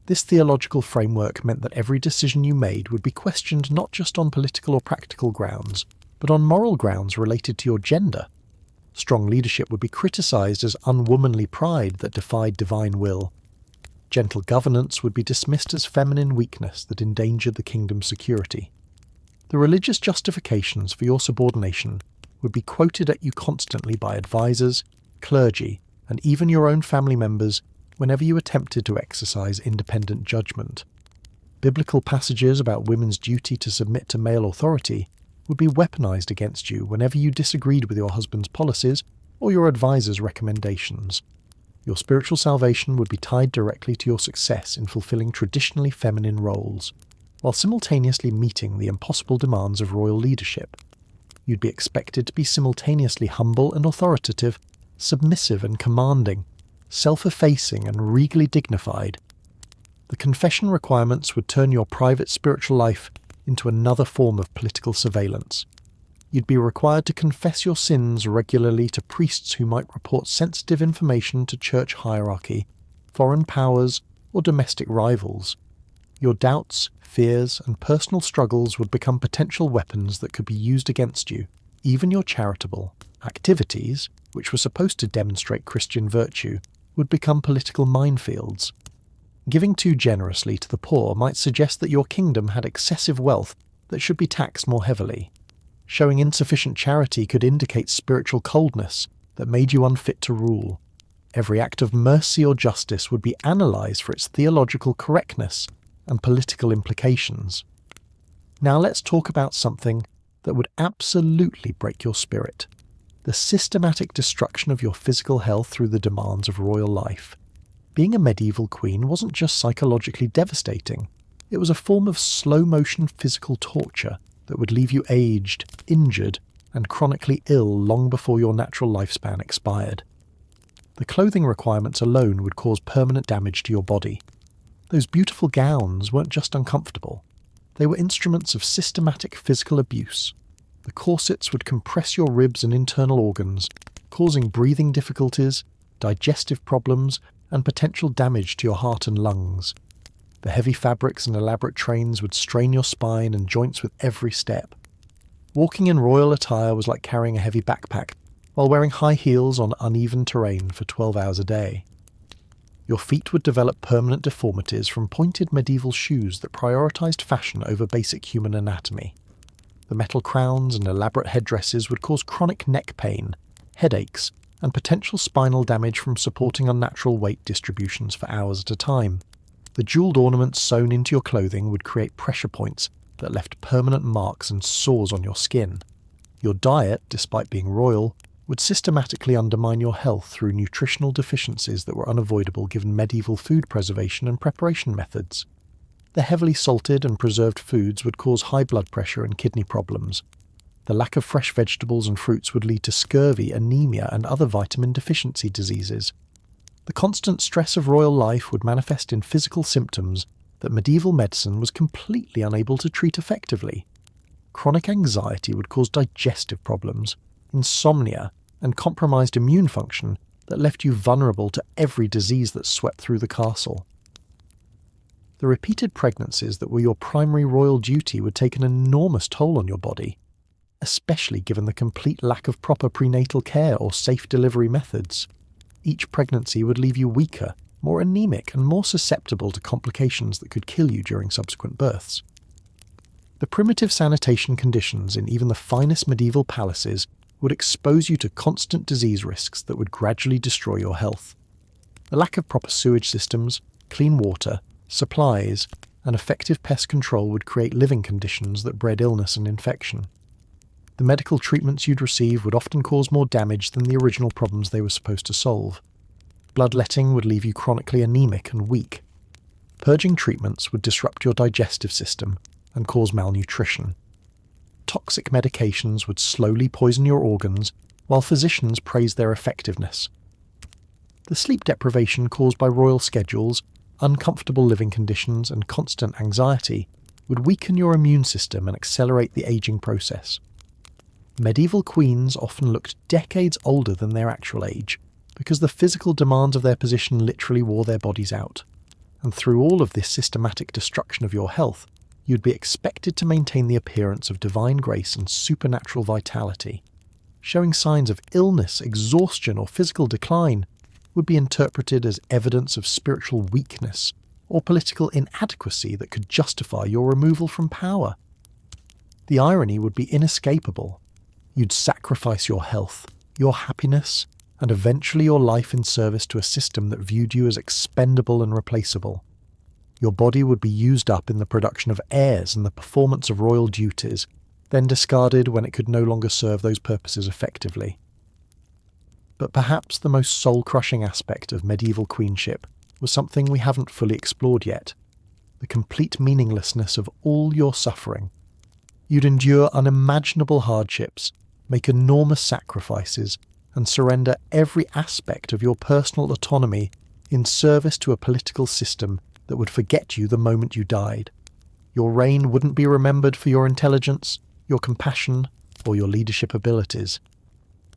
This theological framework meant that every decision you made would be questioned not just on political or practical grounds, but on moral grounds related to your gender. Strong leadership would be criticised as unwomanly pride that defied divine will. Gentle governance would be dismissed as feminine weakness that endangered the kingdom's security. The religious justifications for your subordination would be quoted at you constantly by advisors, clergy, and even your own family members whenever you attempted to exercise independent judgment. Biblical passages about women's duty to submit to male authority would be weaponized against you whenever you disagreed with your husband's policies or your advisor's recommendations. Your spiritual salvation would be tied directly to your success in fulfilling traditionally feminine roles, while simultaneously meeting the impossible demands of royal leadership. You'd be expected to be simultaneously humble and authoritative, submissive and commanding, self-effacing and regally dignified. The confession requirements would turn your private spiritual life into another form of political surveillance. You'd be required to confess your sins regularly to priests who might report sensitive information to church hierarchy, foreign powers, or domestic rivals. Your doubts, fears, and personal struggles would become potential weapons that could be used against you. Even your charitable activities, which were supposed to demonstrate Christian virtue, would become political minefields. Giving too generously to the poor might suggest that your kingdom had excessive wealth that should be taxed more heavily. Showing insufficient charity could indicate spiritual coldness that made you unfit to rule. Every act of mercy or justice would be analysed for its theological correctness and political implications. Now let's talk about something that would absolutely break your spirit: the systematic destruction of your physical health through the demands of royal life. Being a medieval queen wasn't just psychologically devastating, it was a form of slow-motion physical torture that would leave you aged, injured, and chronically ill long before your natural lifespan expired. The clothing requirements alone would cause permanent damage to your body. Those beautiful gowns weren't just uncomfortable, they were instruments of systematic physical abuse. The corsets would compress your ribs and internal organs, causing breathing difficulties, digestive problems, and potential damage to your heart and lungs. The heavy fabrics and elaborate trains would strain your spine and joints with every step. Walking in royal attire was like carrying a heavy backpack, while wearing high heels on uneven terrain for 12 hours a day. Your feet would develop permanent deformities from pointed medieval shoes that prioritized fashion over basic human anatomy. The metal crowns and elaborate headdresses would cause chronic neck pain, headaches, and potential spinal damage from supporting unnatural weight distributions for hours at a time. The jeweled ornaments sewn into your clothing would create pressure points that left permanent marks and sores on your skin. Your diet, despite being royal, would systematically undermine your health through nutritional deficiencies that were unavoidable given medieval food preservation and preparation methods. The heavily salted and preserved foods would cause high blood pressure and kidney problems. The lack of fresh vegetables and fruits would lead to scurvy, anemia, and other vitamin deficiency diseases. The constant stress of royal life would manifest in physical symptoms that medieval medicine was completely unable to treat effectively. Chronic anxiety would cause digestive problems, insomnia, and compromised immune function that left you vulnerable to every disease that swept through the castle. The repeated pregnancies that were your primary royal duty would take an enormous toll on your body, especially given the complete lack of proper prenatal care or safe delivery methods. Each pregnancy would leave you weaker, more anemic, and more susceptible to complications that could kill you during subsequent births. The primitive sanitation conditions in even the finest medieval palaces would expose you to constant disease risks that would gradually destroy your health. The lack of proper sewage systems, clean water, supplies, and effective pest control would create living conditions that bred illness and infection. The medical treatments you'd receive would often cause more damage than the original problems they were supposed to solve. Bloodletting would leave you chronically anemic and weak. Purging treatments would disrupt your digestive system and cause malnutrition. Toxic medications would slowly poison your organs, while physicians praised their effectiveness. The sleep deprivation caused by royal schedules, uncomfortable living conditions, and constant anxiety would weaken your immune system and accelerate the aging process. Medieval queens often looked decades older than their actual age, because the physical demands of their position literally wore their bodies out. And through all of this systematic destruction of your health, you'd be expected to maintain the appearance of divine grace and supernatural vitality. Showing signs of illness, exhaustion, or physical decline would be interpreted as evidence of spiritual weakness or political inadequacy that could justify your removal from power. The irony would be inescapable. You'd sacrifice your health, your happiness, and eventually your life in service to a system that viewed you as expendable and replaceable. Your body would be used up in the production of heirs and the performance of royal duties, then discarded when it could no longer serve those purposes effectively. But perhaps the most soul-crushing aspect of medieval queenship was something we haven't fully explored yet: the complete meaninglessness of all your suffering. You'd endure unimaginable hardships, make enormous sacrifices, and surrender every aspect of your personal autonomy in service to a political system that would forget you the moment you died. Your reign wouldn't be remembered for your intelligence, your compassion, or your leadership abilities.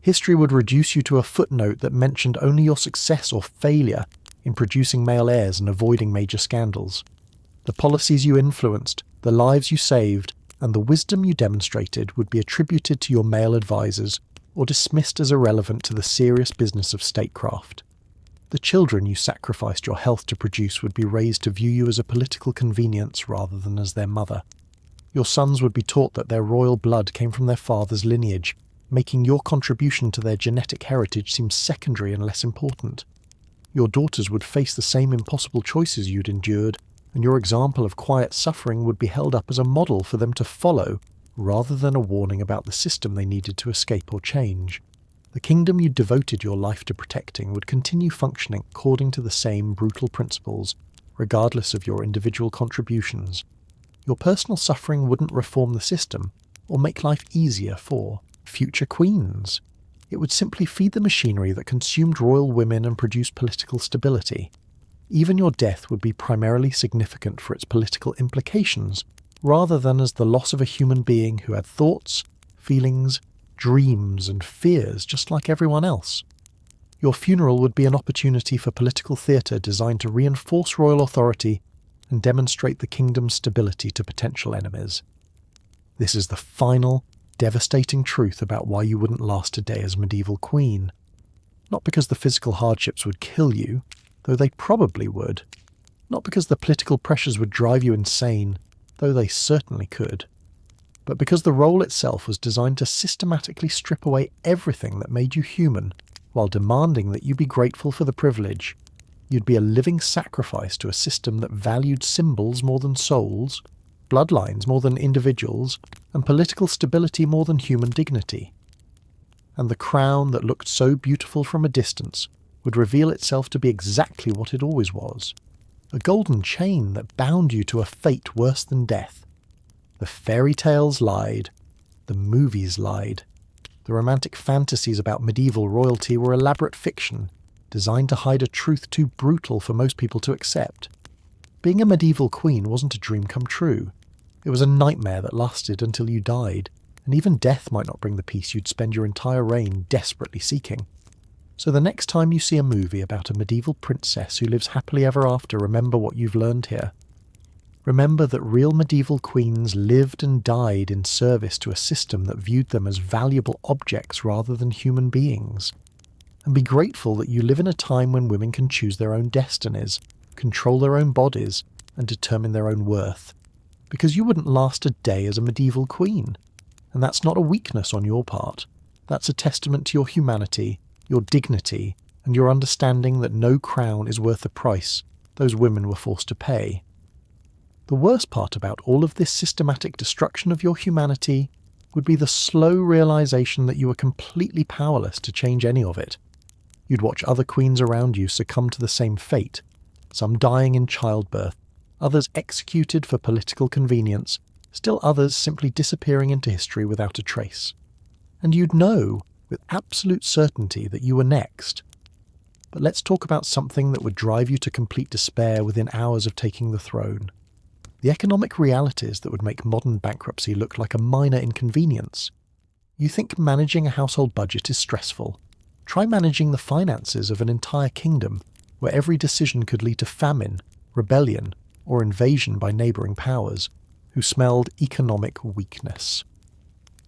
History would reduce you to a footnote that mentioned only your success or failure in producing male heirs and avoiding major scandals. The policies you influenced, the lives you saved, and the wisdom you demonstrated would be attributed to your male advisors or dismissed as irrelevant to the serious business of statecraft. The children you sacrificed your health to produce would be raised to view you as a political convenience rather than as their mother. Your sons would be taught that their royal blood came from their father's lineage, making your contribution to their genetic heritage seem secondary and less important. Your daughters would face the same impossible choices you'd endured, and your example of quiet suffering would be held up as a model for them to follow, rather than a warning about the system they needed to escape or change. The kingdom you devoted your life to protecting would continue functioning according to the same brutal principles, regardless of your individual contributions. Your personal suffering wouldn't reform the system, or make life easier for future queens. It would simply feed the machinery that consumed royal women and produced political stability. Even your death would be primarily significant for its political implications, rather than as the loss of a human being who had thoughts, feelings, dreams, and fears just like everyone else. Your funeral would be an opportunity for political theatre designed to reinforce royal authority and demonstrate the kingdom's stability to potential enemies. This is the final, devastating truth about why you wouldn't last a day as medieval queen. Not because the physical hardships would kill you, though they probably would. Not because the political pressures would drive you insane, though they certainly could. But because the role itself was designed to systematically strip away everything that made you human, while demanding that you be grateful for the privilege. You'd be a living sacrifice to a system that valued symbols more than souls, bloodlines more than individuals, and political stability more than human dignity. And the crown that looked so beautiful from a distance would reveal itself to be exactly what it always was: a golden chain that bound you to a fate worse than death. The fairy tales lied. The movies lied. The romantic fantasies about medieval royalty were elaborate fiction, designed to hide a truth too brutal for most people to accept. Being a medieval queen wasn't a dream come true. It was a nightmare that lasted until you died, and even death might not bring the peace you'd spend your entire reign desperately seeking. So the next time you see a movie about a medieval princess who lives happily ever after, remember what you've learned here. Remember that real medieval queens lived and died in service to a system that viewed them as valuable objects rather than human beings. And be grateful that you live in a time when women can choose their own destinies, control their own bodies, and determine their own worth. Because you wouldn't last a day as a medieval queen. And that's not a weakness on your part. That's a testament to your humanity, your dignity, and your understanding that no crown is worth the price those women were forced to pay. The worst part about all of this systematic destruction of your humanity would be the slow realization that you were completely powerless to change any of it. You'd watch other queens around you succumb to the same fate, some dying in childbirth, others executed for political convenience, still others simply disappearing into history without a trace. And you'd know with absolute certainty that you were next. But let's talk about something that would drive you to complete despair within hours of taking the throne. The economic realities that would make modern bankruptcy look like a minor inconvenience. You think managing a household budget is stressful. Try managing the finances of an entire kingdom where every decision could lead to famine, rebellion, or invasion by neighbouring powers, who smelled economic weakness.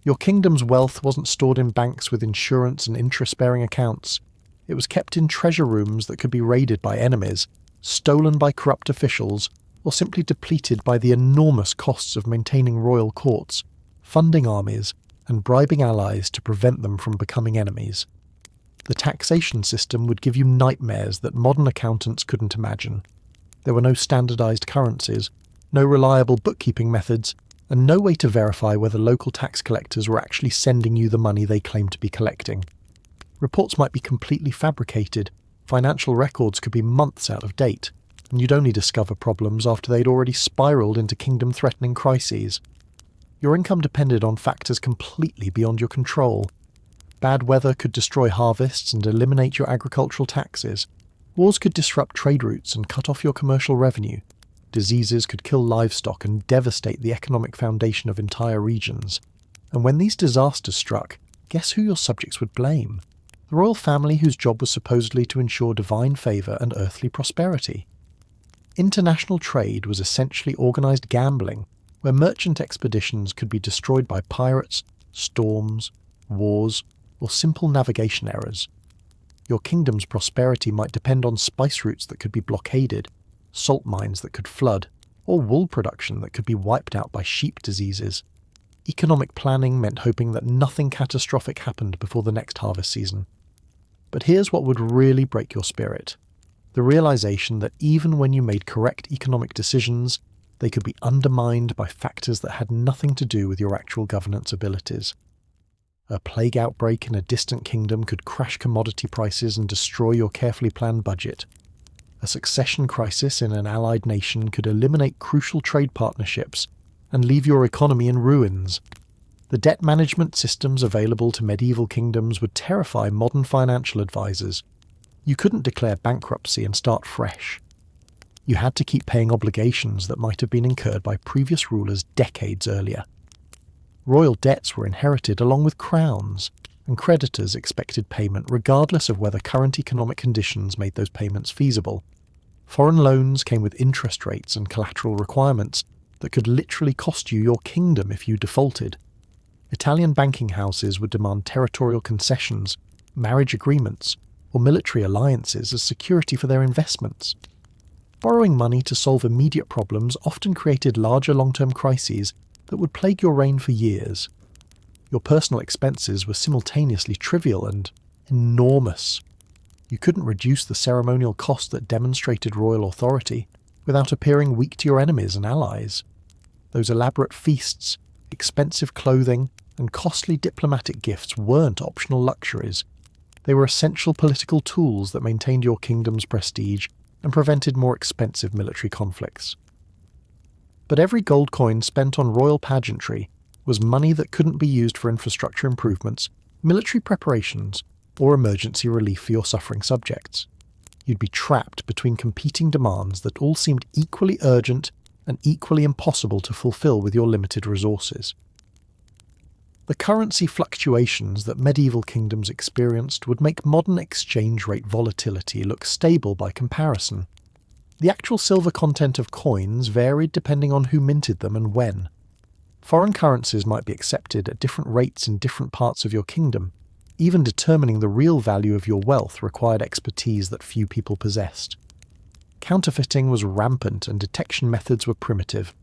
Your kingdom's wealth wasn't stored in banks with insurance and interest-bearing accounts. It was kept in treasure rooms that could be raided by enemies, stolen by corrupt officials, or simply depleted by the enormous costs of maintaining royal courts, funding armies, and bribing allies to prevent them from becoming enemies. The taxation system would give you nightmares that modern accountants couldn't imagine. There were no standardized currencies, no reliable bookkeeping methods, and no way to verify whether local tax collectors were actually sending you the money they claimed to be collecting. Reports might be completely fabricated, financial records could be months out of date, and you'd only discover problems after they'd already spiraled into kingdom-threatening crises. Your income depended on factors completely beyond your control. Bad weather could destroy harvests and eliminate your agricultural taxes. Wars could disrupt trade routes and cut off your commercial revenue. Diseases could kill livestock and devastate the economic foundation of entire regions. And when these disasters struck, guess who your subjects would blame? The royal family whose job was supposedly to ensure divine favour and earthly prosperity. International trade was essentially organised gambling, where merchant expeditions could be destroyed by pirates, storms, wars, or simple navigation errors. Your kingdom's prosperity might depend on spice routes that could be blockaded, salt mines that could flood, or wool production that could be wiped out by sheep diseases. Economic planning meant hoping that nothing catastrophic happened before the next harvest season. But here's what would really break your spirit. The realization that even when you made correct economic decisions, they could be undermined by factors that had nothing to do with your actual governance abilities. A plague outbreak in a distant kingdom could crash commodity prices and destroy your carefully planned budget. A succession crisis in an allied nation could eliminate crucial trade partnerships and leave your economy in ruins. The debt management systems available to medieval kingdoms would terrify modern financial advisors. You couldn't declare bankruptcy and start fresh. You had to keep paying obligations that might have been incurred by previous rulers decades earlier. Royal debts were inherited along with crowns, and creditors expected payment regardless of whether current economic conditions made those payments feasible. Foreign loans came with interest rates and collateral requirements that could literally cost you your kingdom if you defaulted. Italian banking houses would demand territorial concessions, marriage agreements, or military alliances as security for their investments. Borrowing money to solve immediate problems often created larger long-term crises that would plague your reign for years. Your personal expenses were simultaneously trivial and enormous. You couldn't reduce the ceremonial cost that demonstrated royal authority without appearing weak to your enemies and allies. Those elaborate feasts, expensive clothing, and costly diplomatic gifts weren't optional luxuries. They were essential political tools that maintained your kingdom's prestige and prevented more expensive military conflicts. But every gold coin spent on royal pageantry was money that couldn't be used for infrastructure improvements, military preparations, or emergency relief for your suffering subjects. You'd be trapped between competing demands that all seemed equally urgent and equally impossible to fulfill with your limited resources. The currency fluctuations that medieval kingdoms experienced would make modern exchange rate volatility look stable by comparison. The actual silver content of coins varied depending on who minted them and when. Foreign currencies might be accepted at different rates in different parts of your kingdom. Even determining the real value of your wealth required expertise that few people possessed. Counterfeiting was rampant and detection methods were primitive.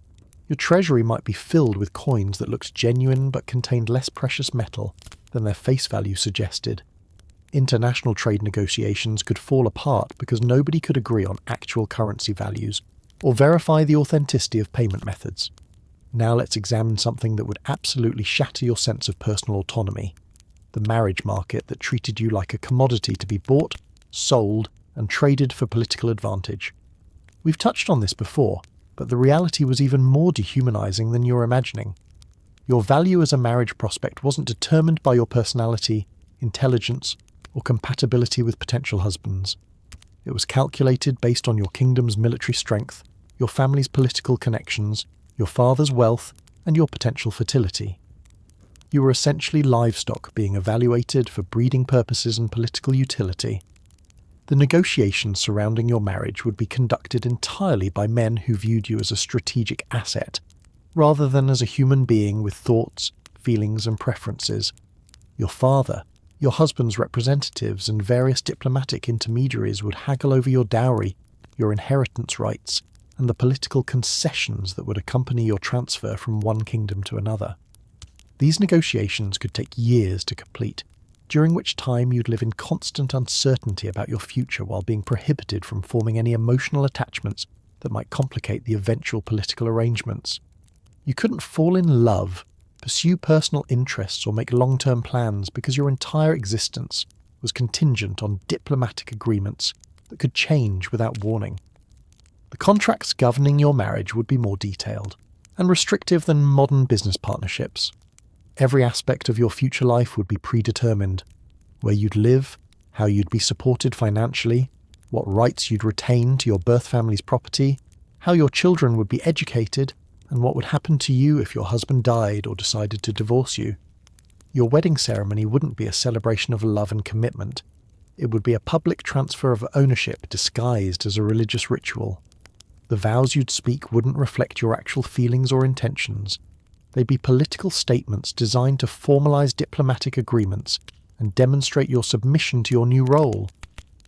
Your treasury might be filled with coins that looked genuine but contained less precious metal than their face value suggested. International trade negotiations could fall apart because nobody could agree on actual currency values or verify the authenticity of payment methods. Now let's examine something that would absolutely shatter your sense of personal autonomy: the marriage market that treated you like a commodity to be bought, sold, and traded for political advantage. We've touched on this before, but the reality was even more dehumanizing than you're imagining. Your value as a marriage prospect wasn't determined by your personality, intelligence, or compatibility with potential husbands. It was calculated based on your kingdom's military strength, your family's political connections, your father's wealth, and your potential fertility. You were essentially livestock being evaluated for breeding purposes and political utility. The negotiations surrounding your marriage would be conducted entirely by men who viewed you as a strategic asset, rather than as a human being with thoughts, feelings, and preferences. Your father, your husband's representatives, and various diplomatic intermediaries would haggle over your dowry, your inheritance rights, and the political concessions that would accompany your transfer from one kingdom to another. These negotiations could take years to complete, during which time you'd live in constant uncertainty about your future while being prohibited from forming any emotional attachments that might complicate the eventual political arrangements. You couldn't fall in love, pursue personal interests, or make long-term plans because your entire existence was contingent on diplomatic agreements that could change without warning. The contracts governing your marriage would be more detailed and restrictive than modern business partnerships. Every aspect of your future life would be predetermined: where you'd live, how you'd be supported financially, what rights you'd retain to your birth family's property, how your children would be educated, and what would happen to you if your husband died or decided to divorce you. Your wedding ceremony wouldn't be a celebration of love and commitment. It would be a public transfer of ownership disguised as a religious ritual. The vows you'd speak wouldn't reflect your actual feelings or intentions. They'd be political statements designed to formalize diplomatic agreements and demonstrate your submission to your new role.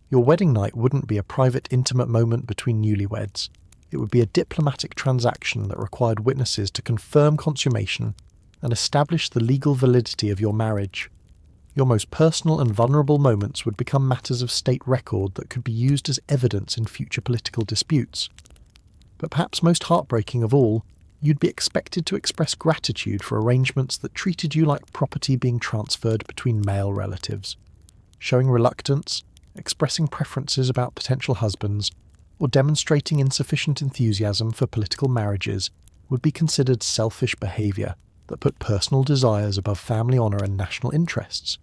Your wedding night wouldn't be a private, intimate moment between newlyweds. It would be a diplomatic transaction that required witnesses to confirm consummation and establish the legal validity of your marriage. Your most personal and vulnerable moments would become matters of state record that could be used as evidence in future political disputes. But perhaps most heartbreaking of all, you'd be expected to express gratitude for arrangements that treated you like property being transferred between male relatives. Showing reluctance, expressing preferences about potential husbands, or demonstrating insufficient enthusiasm for political marriages would be considered selfish behaviour that put personal desires above family honour and national interests.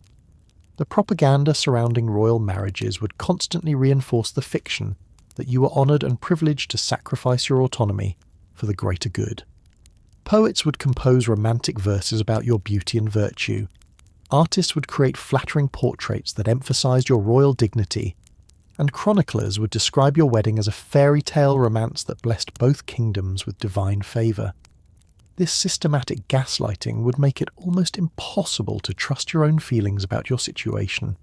The propaganda surrounding royal marriages would constantly reinforce the fiction that you were honoured and privileged to sacrifice your autonomy for the greater good. Poets would compose romantic verses about your beauty and virtue. Artists would create flattering portraits that emphasized your royal dignity, and chroniclers would describe your wedding as a fairy tale romance that blessed both kingdoms with divine favour. This systematic gaslighting would make it almost impossible to trust your own feelings about your situation.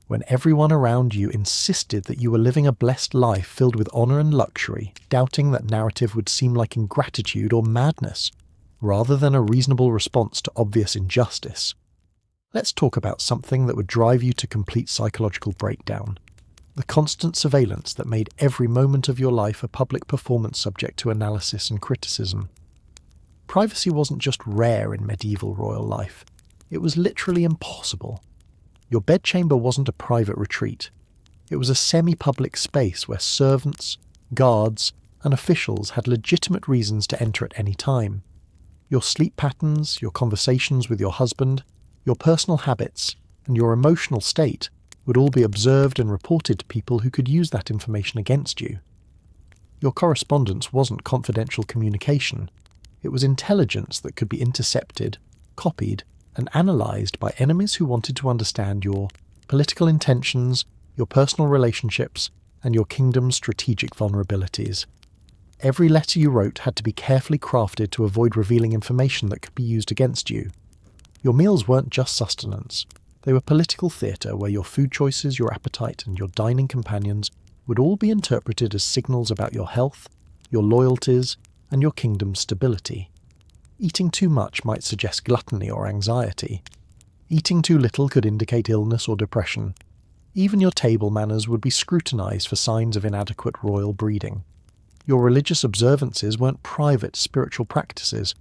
When everyone around you insisted that you were living a blessed life filled with honour and luxury, doubting that narrative would seem like ingratitude or madness, rather than a reasonable response to obvious injustice. Let's talk about something that would drive you to complete psychological breakdown: the constant surveillance that made every moment of your life a public performance subject to analysis and criticism. Privacy wasn't just rare in medieval royal life, it was literally impossible. Your bedchamber wasn't a private retreat. It was a semi-public space where servants, guards, and officials had legitimate reasons to enter at any time. Your sleep patterns, your conversations with your husband, your personal habits, and your emotional state would all be observed and reported to people who could use that information against you. Your correspondence wasn't confidential communication. It was intelligence that could be intercepted, copied, and analysed by enemies who wanted to understand your political intentions, your personal relationships, and your kingdom's strategic vulnerabilities. Every letter you wrote had to be carefully crafted to avoid revealing information that could be used against you. Your meals weren't just sustenance. They were political theatre where your food choices, your appetite, and your dining companions would all be interpreted as signals about your health, your loyalties, and your kingdom's stability. Eating too much might suggest gluttony or anxiety. Eating too little could indicate illness or depression. Even your table manners would be scrutinised for signs of inadequate royal breeding. Your religious observances weren't private spiritual practices.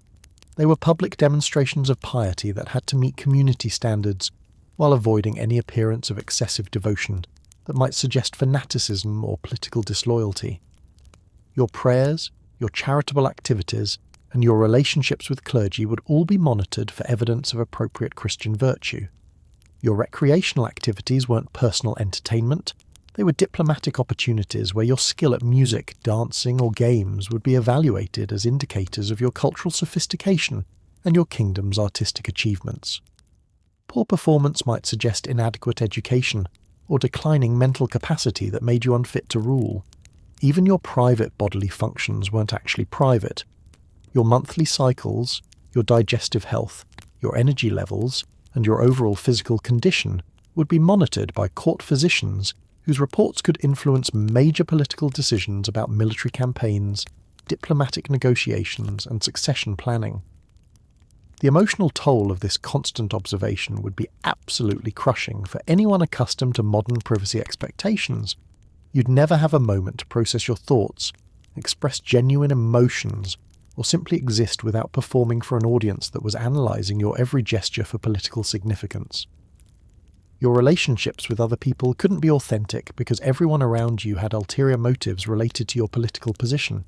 They were public demonstrations of piety that had to meet community standards while avoiding any appearance of excessive devotion that might suggest fanaticism or political disloyalty. Your prayers, your charitable activities, and your relationships with clergy would all be monitored for evidence of appropriate Christian virtue. Your recreational activities weren't personal entertainment. They were diplomatic opportunities where your skill at music, dancing, or games would be evaluated as indicators of your cultural sophistication and your kingdom's artistic achievements. Poor performance might suggest inadequate education or declining mental capacity that made you unfit to rule. Even your private bodily functions weren't actually private. Your monthly cycles, your digestive health, your energy levels, and your overall physical condition would be monitored by court physicians whose reports could influence major political decisions about military campaigns, diplomatic negotiations, and succession planning. The emotional toll of this constant observation would be absolutely crushing for anyone accustomed to modern privacy expectations. You'd never have a moment to process your thoughts, express genuine emotions, or simply exist without performing for an audience that was analysing your every gesture for political significance. Your relationships with other people couldn't be authentic because everyone around you had ulterior motives related to your political position.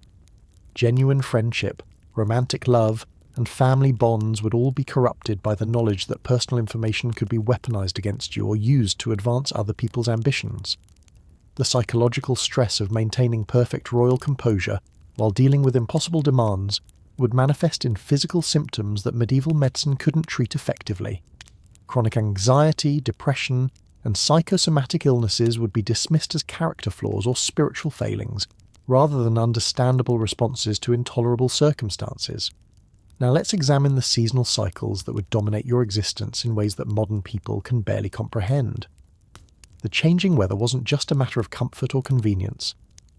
Genuine friendship, romantic love, and family bonds would all be corrupted by the knowledge that personal information could be weaponized against you or used to advance other people's ambitions. The psychological stress of maintaining perfect royal composure while dealing with impossible demands would manifest in physical symptoms that medieval medicine couldn't treat effectively. Chronic anxiety, depression, and psychosomatic illnesses would be dismissed as character flaws or spiritual failings, rather than understandable responses to intolerable circumstances. Now let's examine the seasonal cycles that would dominate your existence in ways that modern people can barely comprehend. The changing weather wasn't just a matter of comfort or convenience.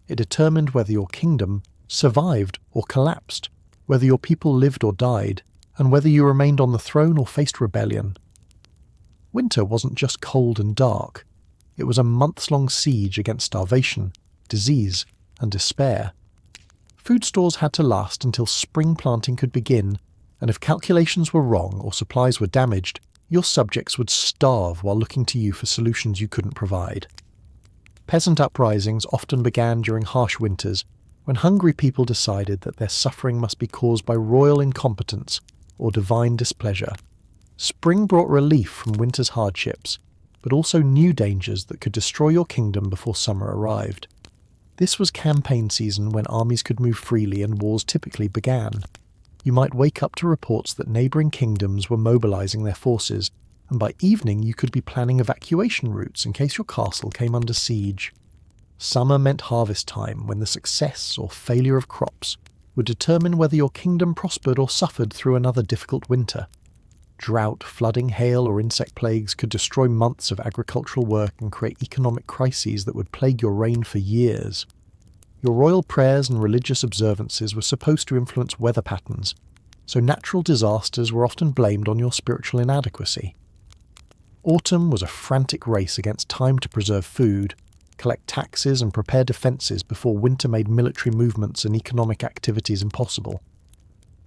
It determined whether your kingdom survived or collapsed, whether your people lived or died, and whether you remained on the throne or faced rebellion. Winter wasn't just cold and dark. It was a months-long siege against starvation, disease, and despair. Food stores had to last until spring planting could begin, and if calculations were wrong or supplies were damaged, your subjects would starve while looking to you for solutions you couldn't provide. Peasant uprisings often began during harsh winters, when hungry people decided that their suffering must be caused by royal incompetence or divine displeasure. Spring brought relief from winter's hardships, but also new dangers that could destroy your kingdom before summer arrived. This was campaign season when armies could move freely and wars typically began. You might wake up to reports that neighbouring kingdoms were mobilising their forces, and by evening you could be planning evacuation routes in case your castle came under siege. Summer meant harvest time, when the success or failure of crops would determine whether your kingdom prospered or suffered through another difficult winter. Drought, flooding, hail, or insect plagues could destroy months of agricultural work and create economic crises that would plague your reign for years. Your royal prayers and religious observances were supposed to influence weather patterns, so natural disasters were often blamed on your spiritual inadequacy. Autumn was a frantic race against time to preserve food, collect taxes, and prepare defences before winter made military movements and economic activities impossible.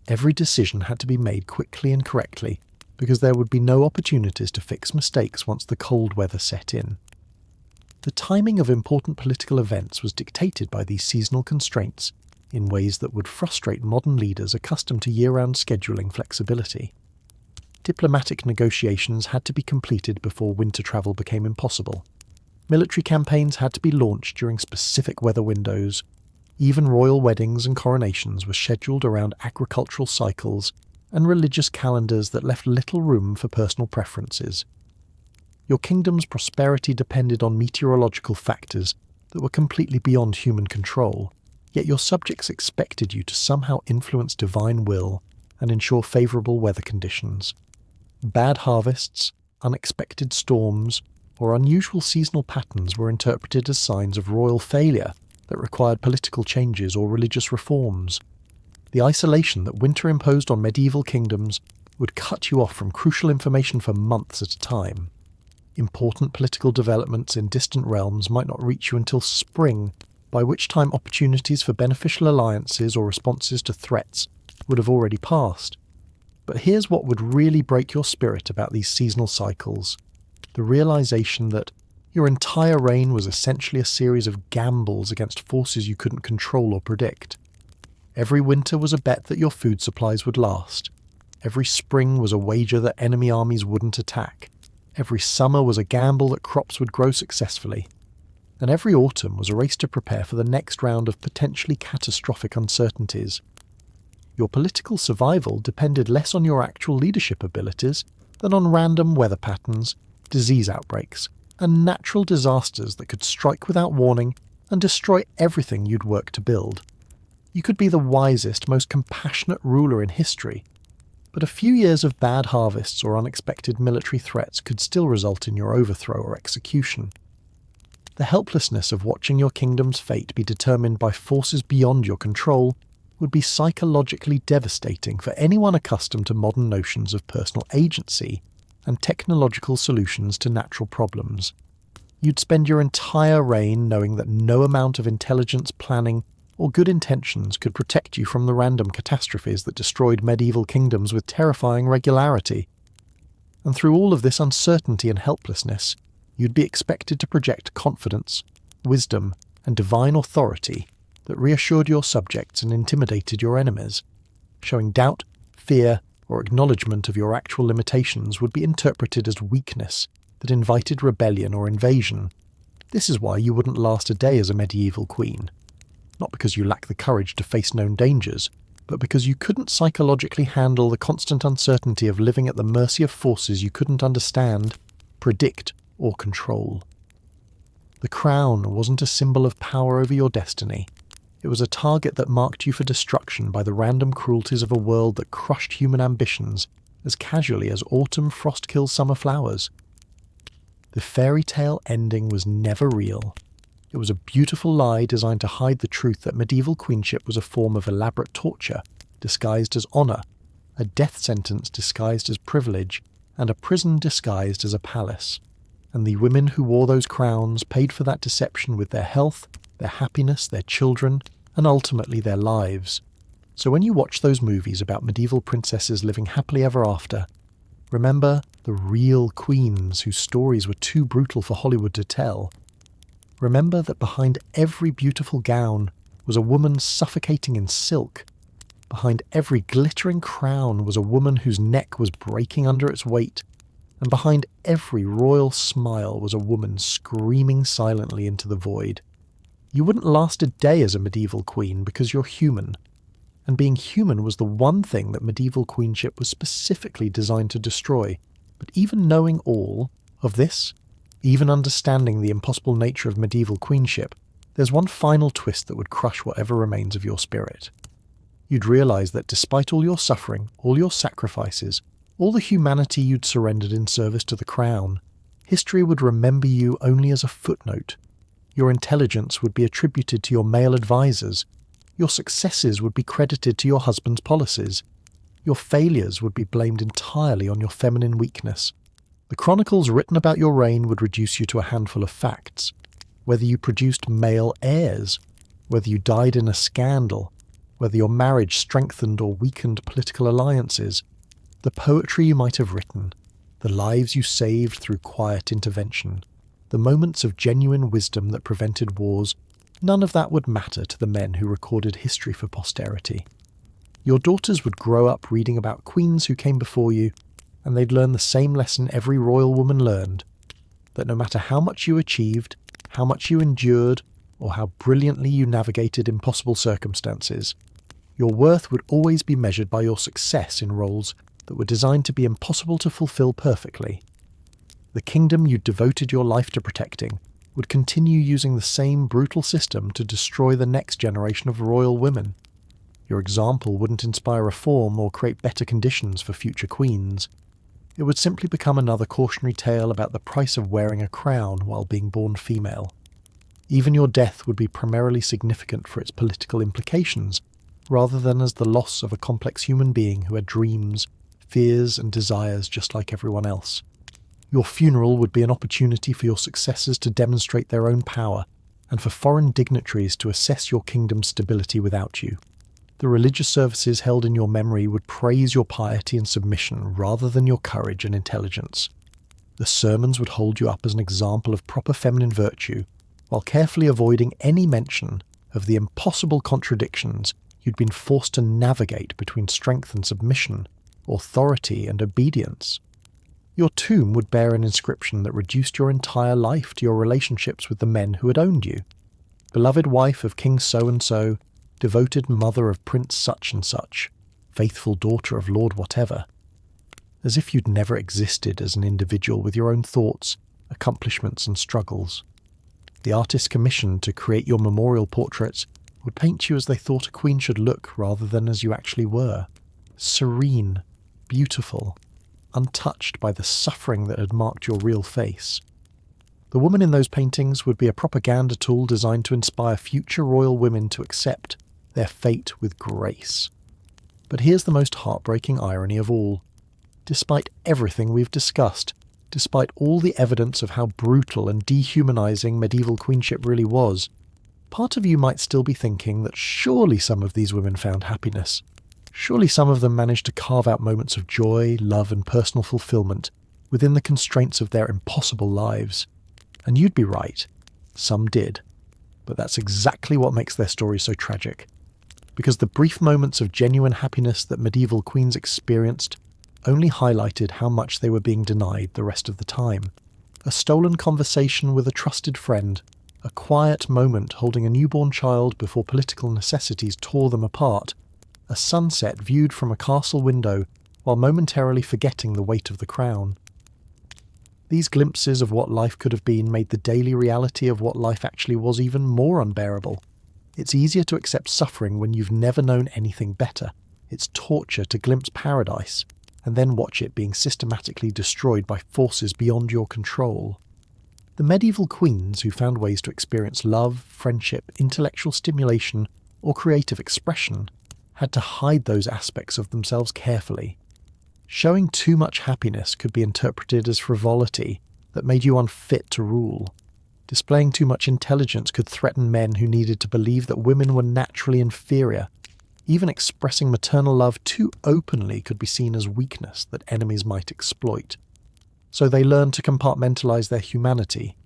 Every decision had to be made quickly and correctly, because there would be no opportunities to fix mistakes once the cold weather set in. The timing of important political events was dictated by these seasonal constraints in ways that would frustrate modern leaders accustomed to year-round scheduling flexibility. Diplomatic negotiations had to be completed before winter travel became impossible. Military campaigns had to be launched during specific weather windows. Even royal weddings and coronations were scheduled around agricultural cycles and religious calendars that left little room for personal preferences. Your kingdom's prosperity depended on meteorological factors that were completely beyond human control, yet your subjects expected you to somehow influence divine will and ensure favourable weather conditions. Bad harvests, unexpected storms, or unusual seasonal patterns were interpreted as signs of royal failure that required political changes or religious reforms. The isolation that winter imposed on medieval kingdoms would cut you off from crucial information for months at a time. Important political developments in distant realms might not reach you until spring, by which time opportunities for beneficial alliances or responses to threats would have already passed. But here's what would really break your spirit about these seasonal cycles: the realization that your entire reign was essentially a series of gambles against forces you couldn't control or predict. Every winter was a bet that your food supplies would last. Every spring was a wager that enemy armies wouldn't attack. Every summer was a gamble that crops would grow successfully. And every autumn was a race to prepare for the next round of potentially catastrophic uncertainties. Your political survival depended less on your actual leadership abilities than on random weather patterns, disease outbreaks, and natural disasters that could strike without warning and destroy everything you'd worked to build. You could be the wisest, most compassionate ruler in history, but a few years of bad harvests or unexpected military threats could still result in your overthrow or execution. The helplessness of watching your kingdom's fate be determined by forces beyond your control would be psychologically devastating for anyone accustomed to modern notions of personal agency and technological solutions to natural problems. You'd spend your entire reign knowing that no amount of intelligence, planning, or good intentions could protect you from the random catastrophes that destroyed medieval kingdoms with terrifying regularity. And through all of this uncertainty and helplessness, you'd be expected to project confidence, wisdom, and divine authority that reassured your subjects and intimidated your enemies. Showing doubt, fear, or acknowledgement of your actual limitations would be interpreted as weakness that invited rebellion or invasion. This is why you wouldn't last a day as a medieval queen. Not because you lack the courage to face known dangers, but because you couldn't psychologically handle the constant uncertainty of living at the mercy of forces you couldn't understand, predict, or control. The crown wasn't a symbol of power over your destiny. It was a target that marked you for destruction by the random cruelties of a world that crushed human ambitions as casually as autumn frost kills summer flowers. The fairy tale ending was never real. It was a beautiful lie designed to hide the truth that medieval queenship was a form of elaborate torture, disguised as honour, a death sentence disguised as privilege, and a prison disguised as a palace. And the women who wore those crowns paid for that deception with their health, their happiness, their children, and ultimately their lives. So when you watch those movies about medieval princesses living happily ever after, remember the real queens whose stories were too brutal for Hollywood to tell. Remember that behind every beautiful gown was a woman suffocating in silk. Behind every glittering crown was a woman whose neck was breaking under its weight. And behind every royal smile was a woman screaming silently into the void. You wouldn't last a day as a medieval queen because you're human. And being human was the one thing that medieval queenship was specifically designed to destroy. But even knowing all of this, even understanding the impossible nature of medieval queenship, there's one final twist that would crush whatever remains of your spirit. You'd realise that despite all your suffering, all your sacrifices, all the humanity you'd surrendered in service to the crown, history would remember you only as a footnote. Your intelligence would be attributed to your male advisors. Your successes would be credited to your husband's policies. Your failures would be blamed entirely on your feminine weakness. The chronicles written about your reign would reduce you to a handful of facts. Whether you produced male heirs, whether you died in a scandal, whether your marriage strengthened or weakened political alliances, the poetry you might have written, the lives you saved through quiet intervention, the moments of genuine wisdom that prevented wars, none of that would matter to the men who recorded history for posterity. Your daughters would grow up reading about queens who came before you, and they'd learn the same lesson every royal woman learned, that no matter how much you achieved, how much you endured, or how brilliantly you navigated impossible circumstances, your worth would always be measured by your success in roles that were designed to be impossible to fulfill perfectly. The kingdom you devoted your life to protecting would continue using the same brutal system to destroy the next generation of royal women. Your example wouldn't inspire reform or create better conditions for future queens. It would simply become another cautionary tale about the price of wearing a crown while being born female. Even your death would be primarily significant for its political implications, rather than as the loss of a complex human being who had dreams, fears, and desires just like everyone else. Your funeral would be an opportunity for your successors to demonstrate their own power, and for foreign dignitaries to assess your kingdom's stability without you. The religious services held in your memory would praise your piety and submission rather than your courage and intelligence. The sermons would hold you up as an example of proper feminine virtue, while carefully avoiding any mention of the impossible contradictions you'd been forced to navigate between strength and submission, authority and obedience. Your tomb would bear an inscription that reduced your entire life to your relationships with the men who had owned you. Beloved wife of King so-and-so, devoted mother of Prince such-and-such, faithful daughter of Lord whatever. As if you'd never existed as an individual with your own thoughts, accomplishments and struggles. The artists commissioned to create your memorial portraits would paint you as they thought a queen should look rather than as you actually were. Serene, beautiful, untouched by the suffering that had marked your real face. The woman in those paintings would be a propaganda tool designed to inspire future royal women to accept their fate with grace. But here's the most heartbreaking irony of all. Despite everything we've discussed, despite all the evidence of how brutal and dehumanizing medieval queenship really was, part of you might still be thinking that surely some of these women found happiness. Surely some of them managed to carve out moments of joy, love, and personal fulfillment within the constraints of their impossible lives. And you'd be right. Some did. But that's exactly what makes their stories so tragic. Because the brief moments of genuine happiness that medieval queens experienced only highlighted how much they were being denied the rest of the time. A stolen conversation with a trusted friend, a quiet moment holding a newborn child before political necessities tore them apart, a sunset viewed from a castle window while momentarily forgetting the weight of the crown. These glimpses of what life could have been made the daily reality of what life actually was even more unbearable. It's easier to accept suffering when you've never known anything better. It's torture to glimpse paradise, and then watch it being systematically destroyed by forces beyond your control. The medieval queens who found ways to experience love, friendship, intellectual stimulation, or creative expression had to hide those aspects of themselves carefully. Showing too much happiness could be interpreted as frivolity that made you unfit to rule. Displaying too much intelligence could threaten men who needed to believe that women were naturally inferior. Even expressing maternal love too openly could be seen as weakness that enemies might exploit. So they learned to compartmentalize their humanity,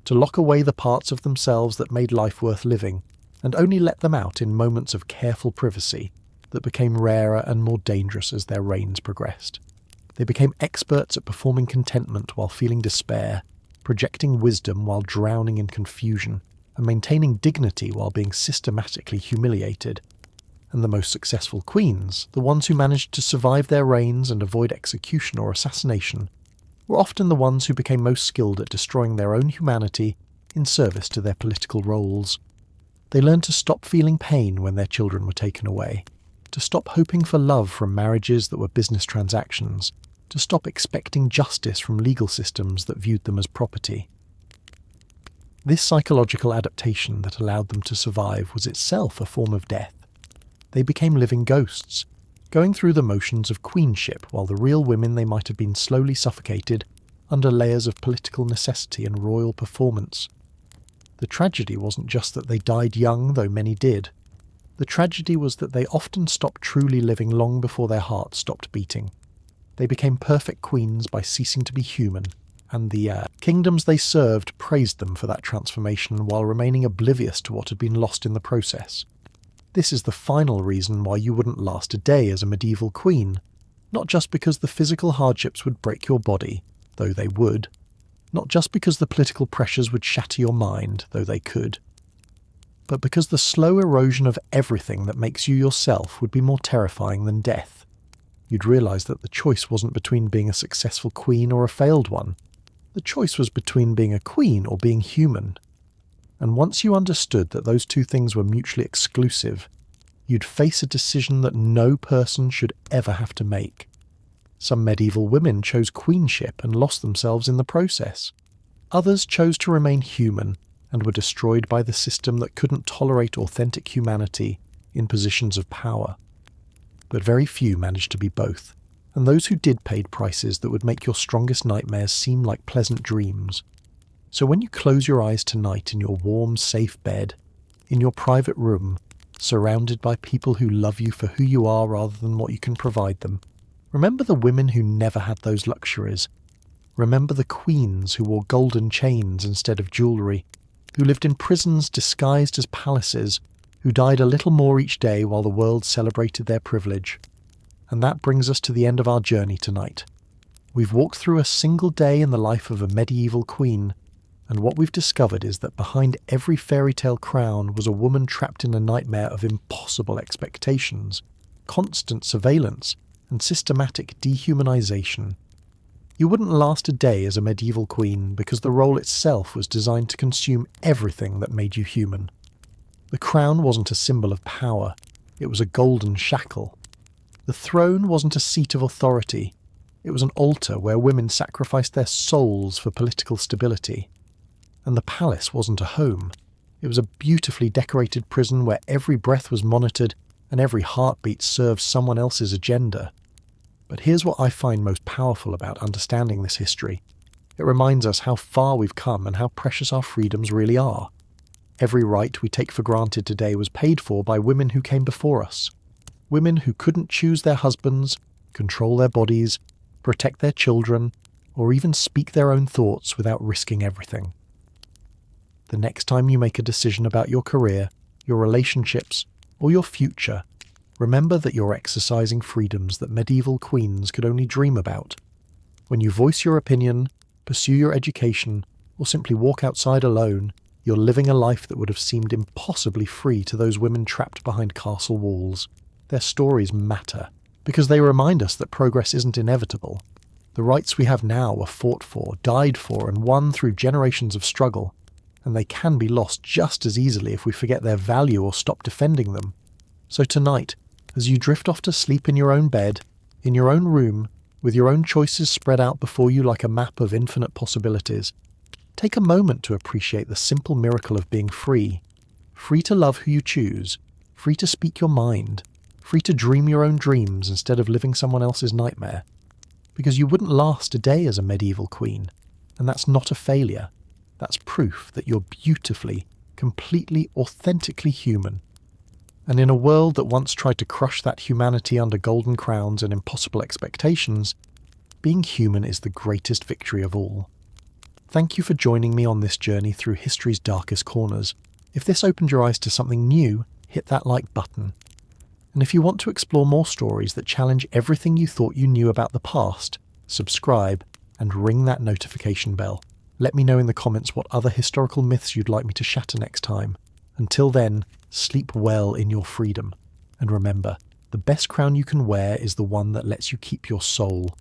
to lock away the parts of themselves that made life worth living, and only let them out in moments of careful privacy that became rarer and more dangerous as their reigns progressed. They became experts at performing contentment while feeling despair, projecting wisdom while drowning in confusion, and maintaining dignity while being systematically humiliated. And the most successful queens, the ones who managed to survive their reigns and avoid execution or assassination, were often the ones who became most skilled at destroying their own humanity in service to their political roles. They learned to stop feeling pain when their children were taken away, to stop hoping for love from marriages that were business transactions, to stop expecting justice from legal systems that viewed them as property. This psychological adaptation that allowed them to survive was itself a form of death. They became living ghosts, going through the motions of queenship while the real women they might have been slowly suffocated under layers of political necessity and royal performance. The tragedy wasn't just that they died young, though many did. The tragedy was that they often stopped truly living long before their hearts stopped beating. They became perfect queens by ceasing to be human, and the kingdoms they served praised them for that transformation while remaining oblivious to what had been lost in the process. This is the final reason why you wouldn't last a day as a medieval queen. Not just because the physical hardships would break your body, though they would. Not just because the political pressures would shatter your mind, though they could. But because the slow erosion of everything that makes you yourself would be more terrifying than death. You'd realise that the choice wasn't between being a successful queen or a failed one. The choice was between being a queen or being human. And once you understood that those two things were mutually exclusive, you'd face a decision that no person should ever have to make. Some medieval women chose queenship and lost themselves in the process. Others chose to remain human and were destroyed by the system that couldn't tolerate authentic humanity in positions of power. But very few managed to be both, and those who did paid prices that would make your strongest nightmares seem like pleasant dreams. So when you close your eyes tonight in your warm, safe bed, in your private room, surrounded by people who love you for who you are rather than what you can provide them, remember the women who never had those luxuries. Remember the queens who wore golden chains instead of jewellery, who lived in prisons disguised as palaces, who died a little more each day while the world celebrated their privilege. And that brings us to the end of our journey tonight. We've walked through a single day in the life of a medieval queen, and what we've discovered is that behind every fairy tale crown was a woman trapped in a nightmare of impossible expectations, constant surveillance, and systematic dehumanization. You wouldn't last a day as a medieval queen because the role itself was designed to consume everything that made you human. The crown wasn't a symbol of power, it was a golden shackle. The throne wasn't a seat of authority, it was an altar where women sacrificed their souls for political stability. And the palace wasn't a home, it was a beautifully decorated prison where every breath was monitored and every heartbeat served someone else's agenda. But here's what I find most powerful about understanding this history. It reminds us how far we've come and how precious our freedoms really are. Every right we take for granted today was paid for by women who came before us. Women who couldn't choose their husbands, control their bodies, protect their children, or even speak their own thoughts without risking everything. The next time you make a decision about your career, your relationships, or your future, remember that you're exercising freedoms that medieval queens could only dream about. When you voice your opinion, pursue your education, or simply walk outside alone, you're living a life that would have seemed impossibly free to those women trapped behind castle walls. Their stories matter, because they remind us that progress isn't inevitable. The rights we have now were fought for, died for, and won through generations of struggle, and they can be lost just as easily if we forget their value or stop defending them. So tonight, as you drift off to sleep in your own bed, in your own room, with your own choices spread out before you like a map of infinite possibilities, take a moment to appreciate the simple miracle of being free. Free to love who you choose, free to speak your mind, free to dream your own dreams instead of living someone else's nightmare. Because you wouldn't last a day as a medieval queen, and that's not a failure. That's proof that you're beautifully, completely, authentically human. And in a world that once tried to crush that humanity under golden crowns and impossible expectations, being human is the greatest victory of all. Thank you for joining me on this journey through history's darkest corners. If this opened your eyes to something new, hit that like button. And if you want to explore more stories that challenge everything you thought you knew about the past, subscribe and ring that notification bell. Let me know in the comments what other historical myths you'd like me to shatter next time. Until then, sleep well in your freedom. And remember, the best crown you can wear is the one that lets you keep your soul.